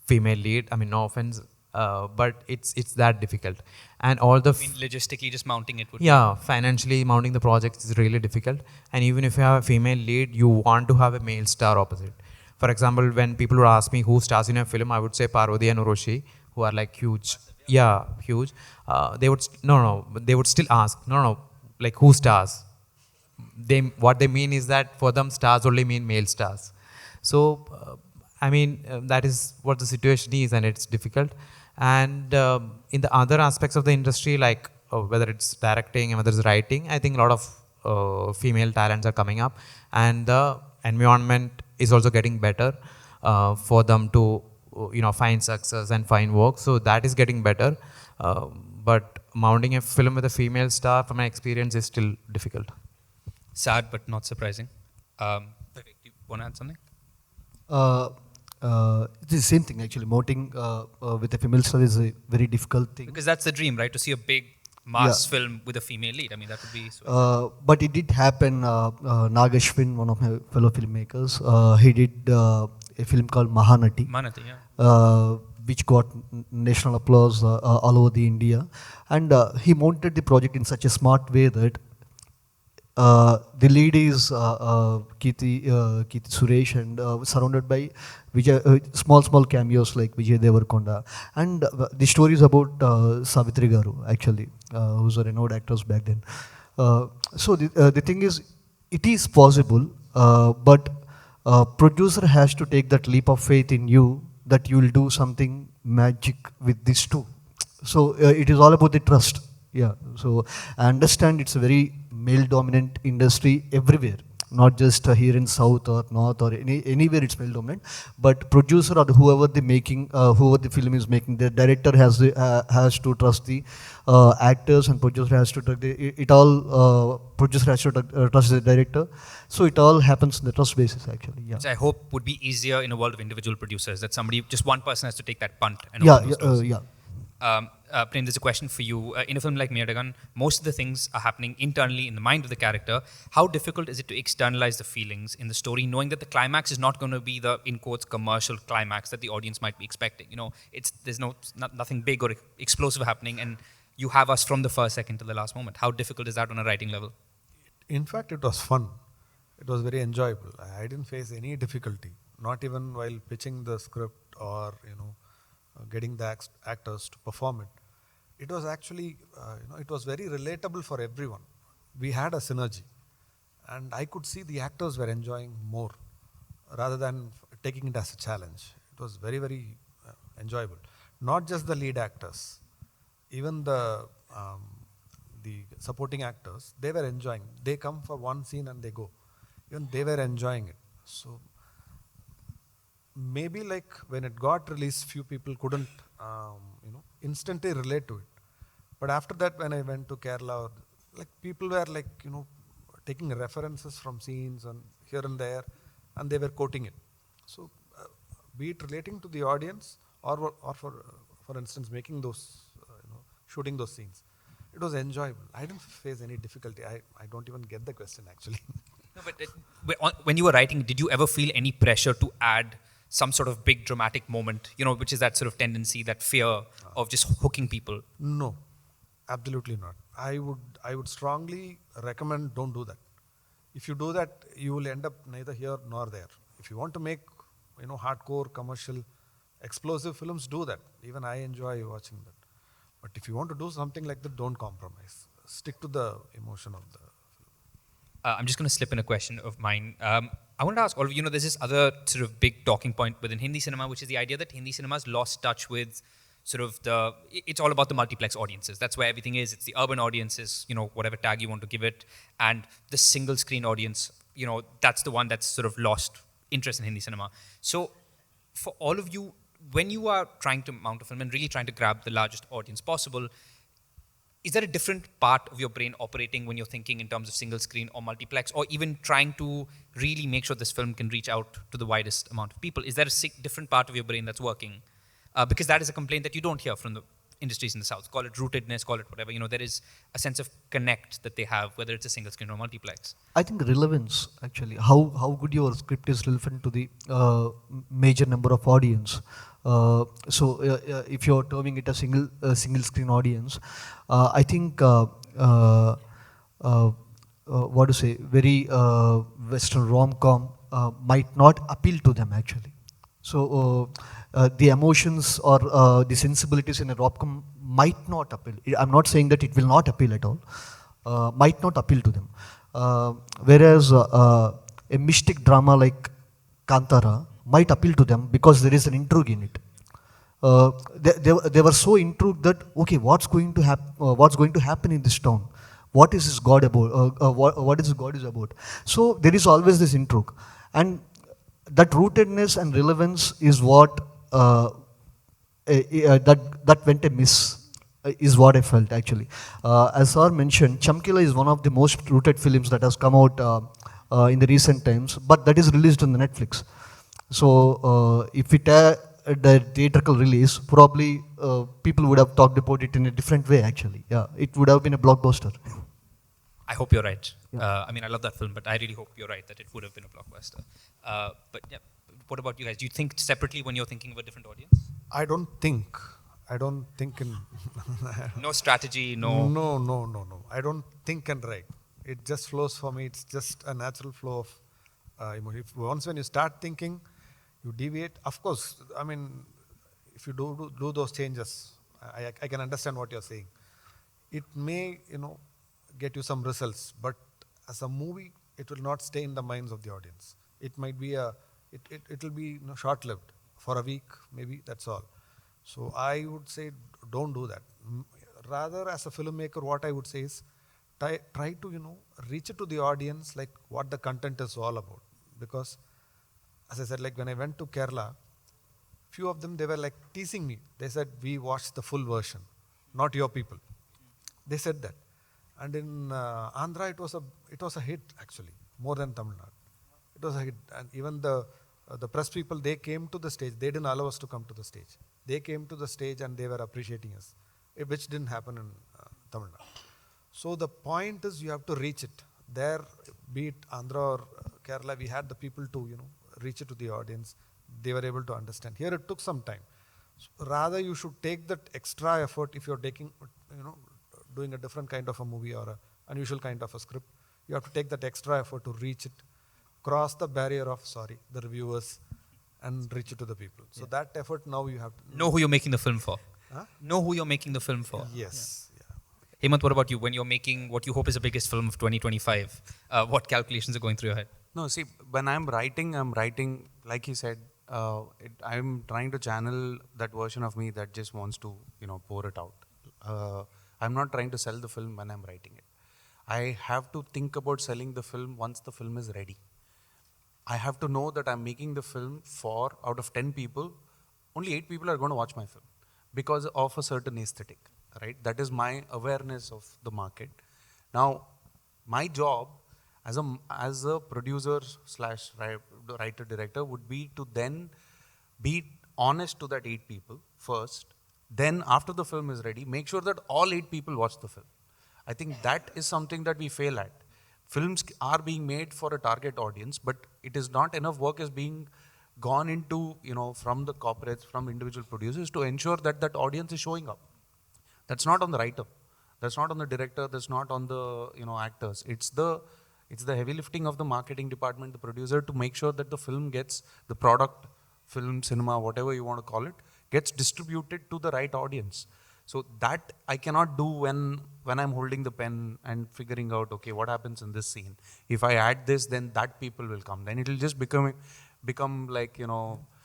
Speaker 6: female lead. I mean, no offense, but it's that difficult. And all the
Speaker 2: logistically, just mounting it would.
Speaker 6: Yeah, financially mounting the project is really difficult. And even if you have a female lead, you want to have a male star opposite. For example, when people would ask me who stars in a film, I would say Parvati and Uroshi, who are like huge. Yeah, huge. They would still ask, like who stars? What they mean is that for them stars only mean male stars. So that is what the situation is, and it's difficult. And in the other aspects of the industry, like whether it's directing and whether it's writing, I think a lot of female talents are coming up, and the environment is also getting better for them to find success and find work. So that is getting better. But mounting a film with a female star, from my experience, is still difficult.
Speaker 2: Sad but not surprising. Vivek, do you want to add something?
Speaker 3: It's the same thing actually. Mounting with a female star is a very difficult thing.
Speaker 2: Because that's the dream, right? To see a big mass film with a female lead. I mean, that would be...
Speaker 3: But it did happen. Nagashwin, one of my fellow filmmakers, he did a film called Mahanati.
Speaker 2: Mahanati, yeah.
Speaker 3: Which got national applause all over the India. And he mounted the project in such a smart way that the lead is Kirti Suresh, and surrounded by small cameos like Vijay Devarkonda. And the story is about Savitri Garu, actually, who's a renowned actress back then. So the thing is, it is possible, but producer has to take that leap of faith in you that you will do something magic with this too. So it is all about the trust. Yeah. So I understand it's a very male-dominant industry everywhere, not just here in South or North or anywhere it's male-dominant. But producer or whoever the film is making, the director has to trust the actors, and producer has to trust producer has to trust the director. So it all happens on the trust basis actually. Yeah.
Speaker 2: Which I hope would be easier in a world of individual producers, that just one person has to take that punt. And Prem, there's a question for you. In a film like Mehrotra, most of the things are happening internally in the mind of the character. How difficult is it to externalize the feelings in the story, knowing that the climax is not going to be the, in quotes, commercial climax that the audience might be expecting? There's nothing big or explosive happening, and you have us from the first second to the last moment. How difficult is that on a writing level?
Speaker 5: In fact, it was fun. It was very enjoyable. I didn't face any difficulty, not even while pitching the script or getting the actors to perform it. It was actually, it was very relatable for everyone. We had a synergy, and I could see the actors were enjoying more rather than taking it as a challenge. It was very, very enjoyable. Not just the lead actors, even the supporting actors, they were enjoying. They come for one scene and they go. Even they were enjoying it. So maybe like when it got released, few people couldn't, instantly relate to it. But after that, when I went to Kerala, people were taking references from scenes and here and there, and they were quoting it. So, be it relating to the audience or for instance, making those, shooting those scenes, it was enjoyable. I didn't face any difficulty. I don't even get the question actually.
Speaker 2: No, but when you were writing, did you ever feel any pressure to add some sort of big dramatic moment, which is that sort of tendency, that fear of just hooking people?
Speaker 5: No, absolutely not. I would strongly recommend don't do that. If you do that, you will end up neither here nor there. If you want to make, hardcore, commercial, explosive films, do that. Even I enjoy watching that. But if you want to do something like that, don't compromise. Stick to the emotion of the film.
Speaker 2: I'm just going to slip in a question of mine. I wanted to ask all of you, there's this other sort of big talking point within Hindi cinema, which is the idea that Hindi cinema has lost touch with sort of it's all about the multiplex audiences. That's where everything is. It's the urban audiences, whatever tag you want to give it. And the single screen audience, that's the one that's sort of lost interest in Hindi cinema. So for all of you, when you are trying to mount a film and really trying to grab the largest audience possible, is there a different part of your brain operating when you're thinking in terms of single screen or multiplex, or even trying to really make sure this film can reach out to the widest amount of people? Is there a different part of your brain that's working? Because that is a complaint that you don't hear from the industries in the South. Call it rootedness, call it whatever. There is a sense of connect that they have, whether it's a single screen or multiplex.
Speaker 3: I think relevance, actually. How good your script is relevant to the major number of audience. So if you're terming it a single screen audience, I think what to say, very Western rom-com might not appeal to them actually. So the emotions or the sensibilities in a rom-com might not appeal. I'm not saying that it will not appeal at all. might not appeal to them. Whereas a mystic drama like Kantara might appeal to them because there is an intrigue in it. They were so intrigued that, okay, what's going to happen in this town? What is this God about? What is this God is about? So there is always this intrigue, and that rootedness and relevance is what that went amiss. Is what I felt actually. As Sir mentioned, Chamkila is one of the most rooted films that has come out in the recent times, but that is released on the Netflix. So if it had the theatrical release, probably people would have talked about it in a different way actually. Yeah, it would have been a blockbuster.
Speaker 2: I hope you're right. I mean, I love that film, but I really hope you're right that it would have been a blockbuster. But yeah, what about you guys? Do you think separately when you're thinking of a different audience?
Speaker 5: I don't think in
Speaker 2: No strategy, no.
Speaker 5: No. I don't think and write. It just flows for me. It's just a natural flow of emotion. Once when you start thinking, you deviate. Of course, I mean, if you do those changes, I can understand what you're saying. It may, get you some results, but as a movie, it will not stay in the minds of the audience. It might be it will be short-lived for a week, maybe. That's all. So I would say don't do that. Rather, as a filmmaker, what I would say is try to reach it to the audience like what the content is all about. Because as I said, like when I went to Kerala, few of them they were like teasing me. They said we watched the full version, not your people. They said that, and in Andhra it was a hit actually, more than Tamil Nadu. It was a hit, and even the press people, they came to the stage. They didn't allow us to come to the stage. They came to the stage and they were appreciating us, which didn't happen in Tamil Nadu. So the point is you have to reach it. There, be it Andhra or Kerala, we had the people to reach it to the audience. They were able to understand. Here it took some time. So rather you should take that extra effort if you're taking, doing a different kind of a movie or an unusual kind of a script. You have to take that extra effort to reach it, cross the barrier of the reviewers, and reach it to the people. So that effort now you have to
Speaker 2: Know who you're making the film for.
Speaker 5: Huh?
Speaker 2: Know who you're making the film for.
Speaker 5: Yes. Yeah.
Speaker 2: Hemanth, what about you? When you're making what you hope is the biggest film of 2025, what calculations are going through your head?
Speaker 4: No, see, when I'm writing, like he said, I'm trying to channel that version of me that just wants to, pour it out. I'm not trying to sell the film when I'm writing it. I have to think about selling the film once the film is ready. I have to know that I'm making the film for, out of 10 people, only 8 people are going to watch my film because of a certain aesthetic, right? That is my awareness of the market. Now, my job as a producer / writer director would be to then be honest to that 8 people first. Then after the film is ready, make sure that all 8 people watch the film. I think that is something that we fail at. Films are being made for a target audience, but it is not enough work is being gone into, from the corporates, from individual producers to ensure that that audience is showing up. That's not on the writer. That's not on the director. That's not on the, actors. It's the heavy lifting of the marketing department, the producer, to make sure that the film gets, the product, film, cinema, whatever you want to call it, gets distributed to the right audience. So that I cannot do when I'm holding the pen and figuring out, okay, what happens in this scene? If I add this, then that people will come. Then it will just become like,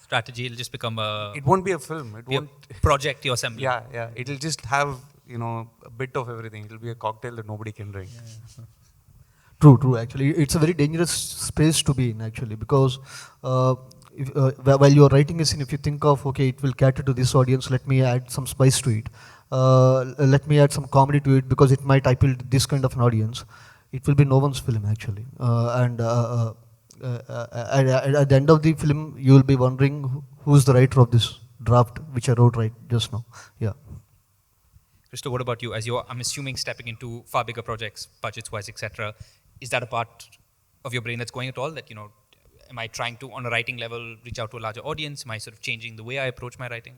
Speaker 2: Strategy, it'll just become a...
Speaker 4: It won't be a film. It won't...
Speaker 2: project you're assembling.
Speaker 4: Yeah. It'll just have, a bit of everything. It'll be a cocktail that nobody can drink.
Speaker 3: Yeah. True. Actually, it's a very dangerous space to be in, actually, because while you're writing a scene, if you think of, okay, it will cater to this audience, let me add some spice to it. Let me add some comedy to it because it might appeal to this kind of an audience. It will be no one's film, actually. And at the end of the film, you will be wondering who's the writer of this draft, which I wrote right just now. Yeah.
Speaker 2: Christo, what about you? As you're, I'm assuming, stepping into far bigger projects, budgets-wise, etc., is that a part of your brain that's going at all? That, am I trying to, on a writing level, reach out to a larger audience? Am I sort of changing the way I approach my writing?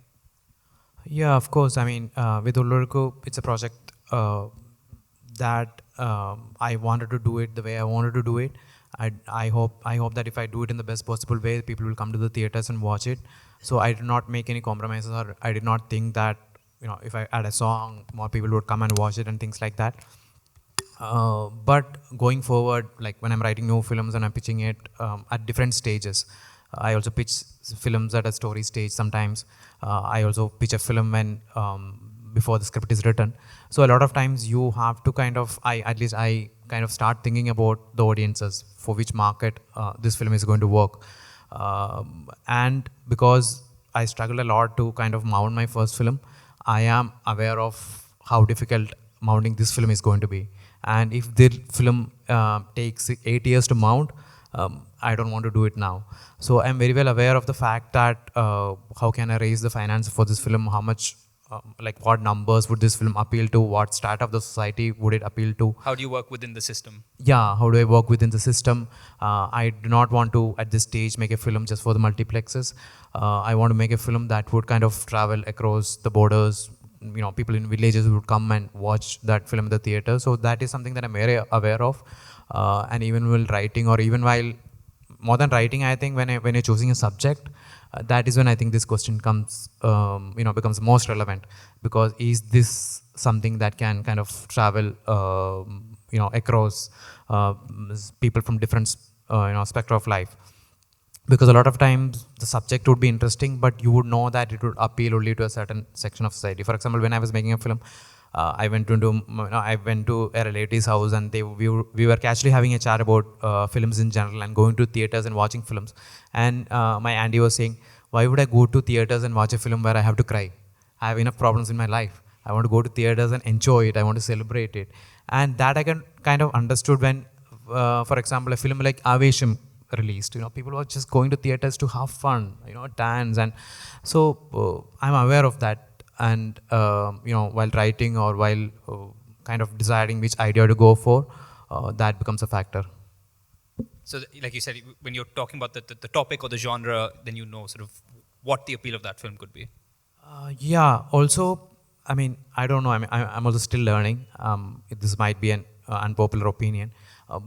Speaker 6: Yeah, of course. I mean, with Ulurko, it's a project that I wanted to do it the way I wanted to do it. I hope that if I do it in the best possible way, people will come to the theaters and watch it. So I did not make any compromises, or I did not think that if I add a song, more people would come and watch it and things like that. But going forward, like when I'm writing new films and I'm pitching it at different stages, I also pitch films at a story stage sometimes. I also pitch a film when before the script is written. So a lot of times you have to kind of, I kind of start thinking about the audiences for which market this film is going to work. And because I struggled a lot to kind of mount my first film, I am aware of how difficult mounting this film is going to be. And if the film takes 8 years to mount, I don't want to do it now. So I'm very well aware of the fact that how can I raise the finance for this film, how much, like what numbers would this film appeal to, what strata of the society would it appeal to.
Speaker 2: How do you work within the system?
Speaker 6: Yeah, how do I work within the system? I do not want to, at this stage, make a film just for the multiplexes. I want to make a film that would kind of travel across the borders. You know, people in villages would come and watch that film in the theater. So that is something that I'm very aware of. And even while writing, or even while, more than writing, I think when you're choosing a subject, that is when I think this question comes, becomes most relevant. Because is this something that can kind of travel, across people from different, spectra of life? Because a lot of times the subject would be interesting, but you would know that it would appeal only to a certain section of society. For example, when I was making a film, I went to a relative's house, and we were casually having a chat about films in general and going to theaters and watching films. And my auntie was saying, why would I go to theaters and watch a film where I have to cry? I have enough problems in my life. I want to go to theaters and enjoy it. I want to celebrate it. And that I can kind of understood when, for example, a film like Avesham released. People were just going to theaters to have fun, dance. And so I'm aware of that. And, while writing or while kind of deciding which idea to go for, that becomes a factor.
Speaker 2: So, like you said, when you're talking about the topic or the genre, then you know sort of what the appeal of that film could be.
Speaker 6: Yeah. Also, I mean, I don't know. I mean, I'm also still learning. This might be an unpopular opinion,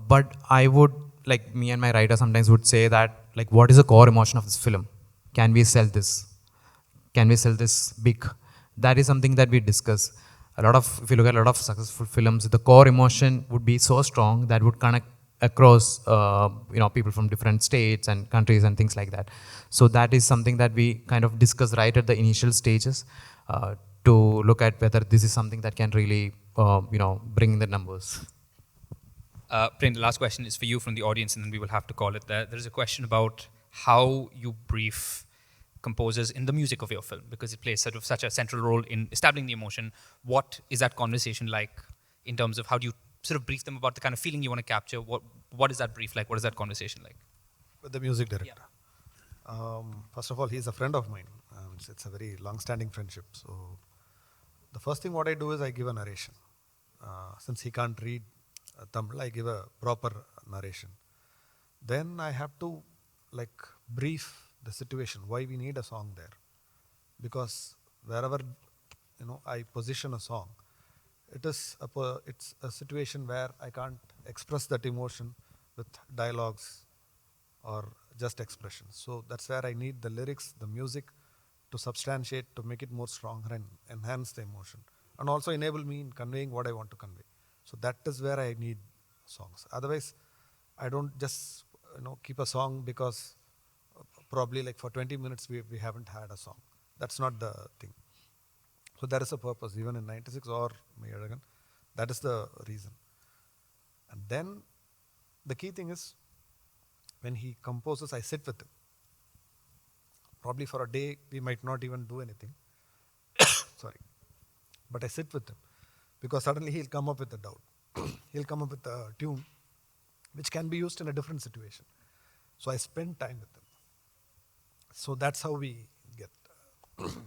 Speaker 6: but I would, like me and my writer sometimes would say that, like, what is the core emotion of this film? Can we sell this? Can we sell this big? That is something that we discuss. If you look at a lot of successful films, the core emotion would be so strong that would connect across, people from different states and countries and things like that. So that is something that we kind of discuss right at the initial stages to look at whether this is something that can really, bring in the numbers.
Speaker 2: Prem, the last question is for you from the audience, and then we will have to call it there. There is a question about how you brief composers in the music of your film, because it plays sort of such a central role in establishing the emotion. What is that conversation like in terms of how do you sort of brief them about the kind of feeling you want to capture? What is that brief like? What is that conversation like?
Speaker 5: With the music director. Yeah. First of all, he's a friend of mine. It's a very long-standing friendship. So the first thing what I do is I give a narration. Since he can't read Tamil, I give a proper narration. Then I have to brief the situation, why we need a song there. Because wherever I position a song, it's a situation where I can't express that emotion with dialogues or just expressions. So that's where I need the lyrics, the music to substantiate, to make it more stronger and enhance the emotion. And also enable me in conveying what I want to convey. So that is where I need songs. Otherwise, I don't just keep a song because probably for 20 minutes we haven't had a song. That's not the thing. So there is a purpose, even in 96 or Mehrotra, that is the reason. And then the key thing is, when he composes, I sit with him. Probably for a day, we might not even do anything. Sorry. But I sit with him. Because suddenly he'll come up with a doubt. He'll come up with a tune which can be used in a different situation. So I spend time with him. So that's how we get.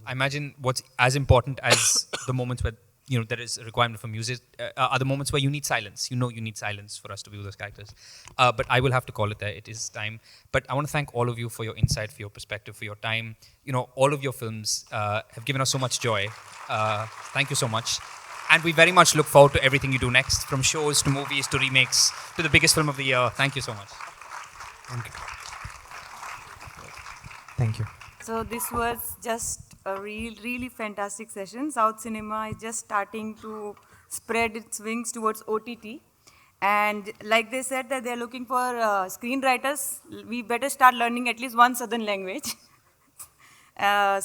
Speaker 2: I imagine what's as important as the moments where there is a requirement for music are the moments where you need silence. You need silence for us to view those characters. But I will have to call it there. It is time. But I want to thank all of you for your insight, for your perspective, for your time. All of your films have given us so much joy. Thank you so much. And we very much look forward to everything you do next, from shows to movies to remakes to the biggest film of the year. Thank you so much.
Speaker 5: Thank you.
Speaker 6: Thank you.
Speaker 1: So this was just a really fantastic session. South cinema is just starting to spread its wings towards OTT. And like they said that they're looking for screenwriters, we better start learning at least one southern language.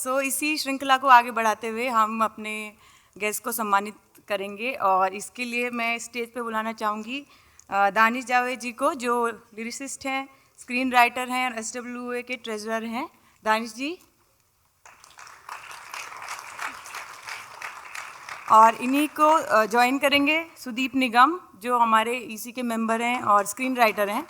Speaker 1: So इसी श्रृंखला को आगे बढ़ाते हुए हम अपने guest को सम्मानित करेंगे और इसके लिए मैं स्टेज पे बुलाना चाहूँगी दानिश जावेद जी को, जो लिरिसिस्ट हैं, स्क्रीन राइटर हैं और SWA के ट्रेजरर हैं. दानिश जी. और इन्हीं को ज्वाइन करेंगे सुदीप निगम, जो हमारे EC के मेंबर हैं और स्क्रीन राइटर हैं.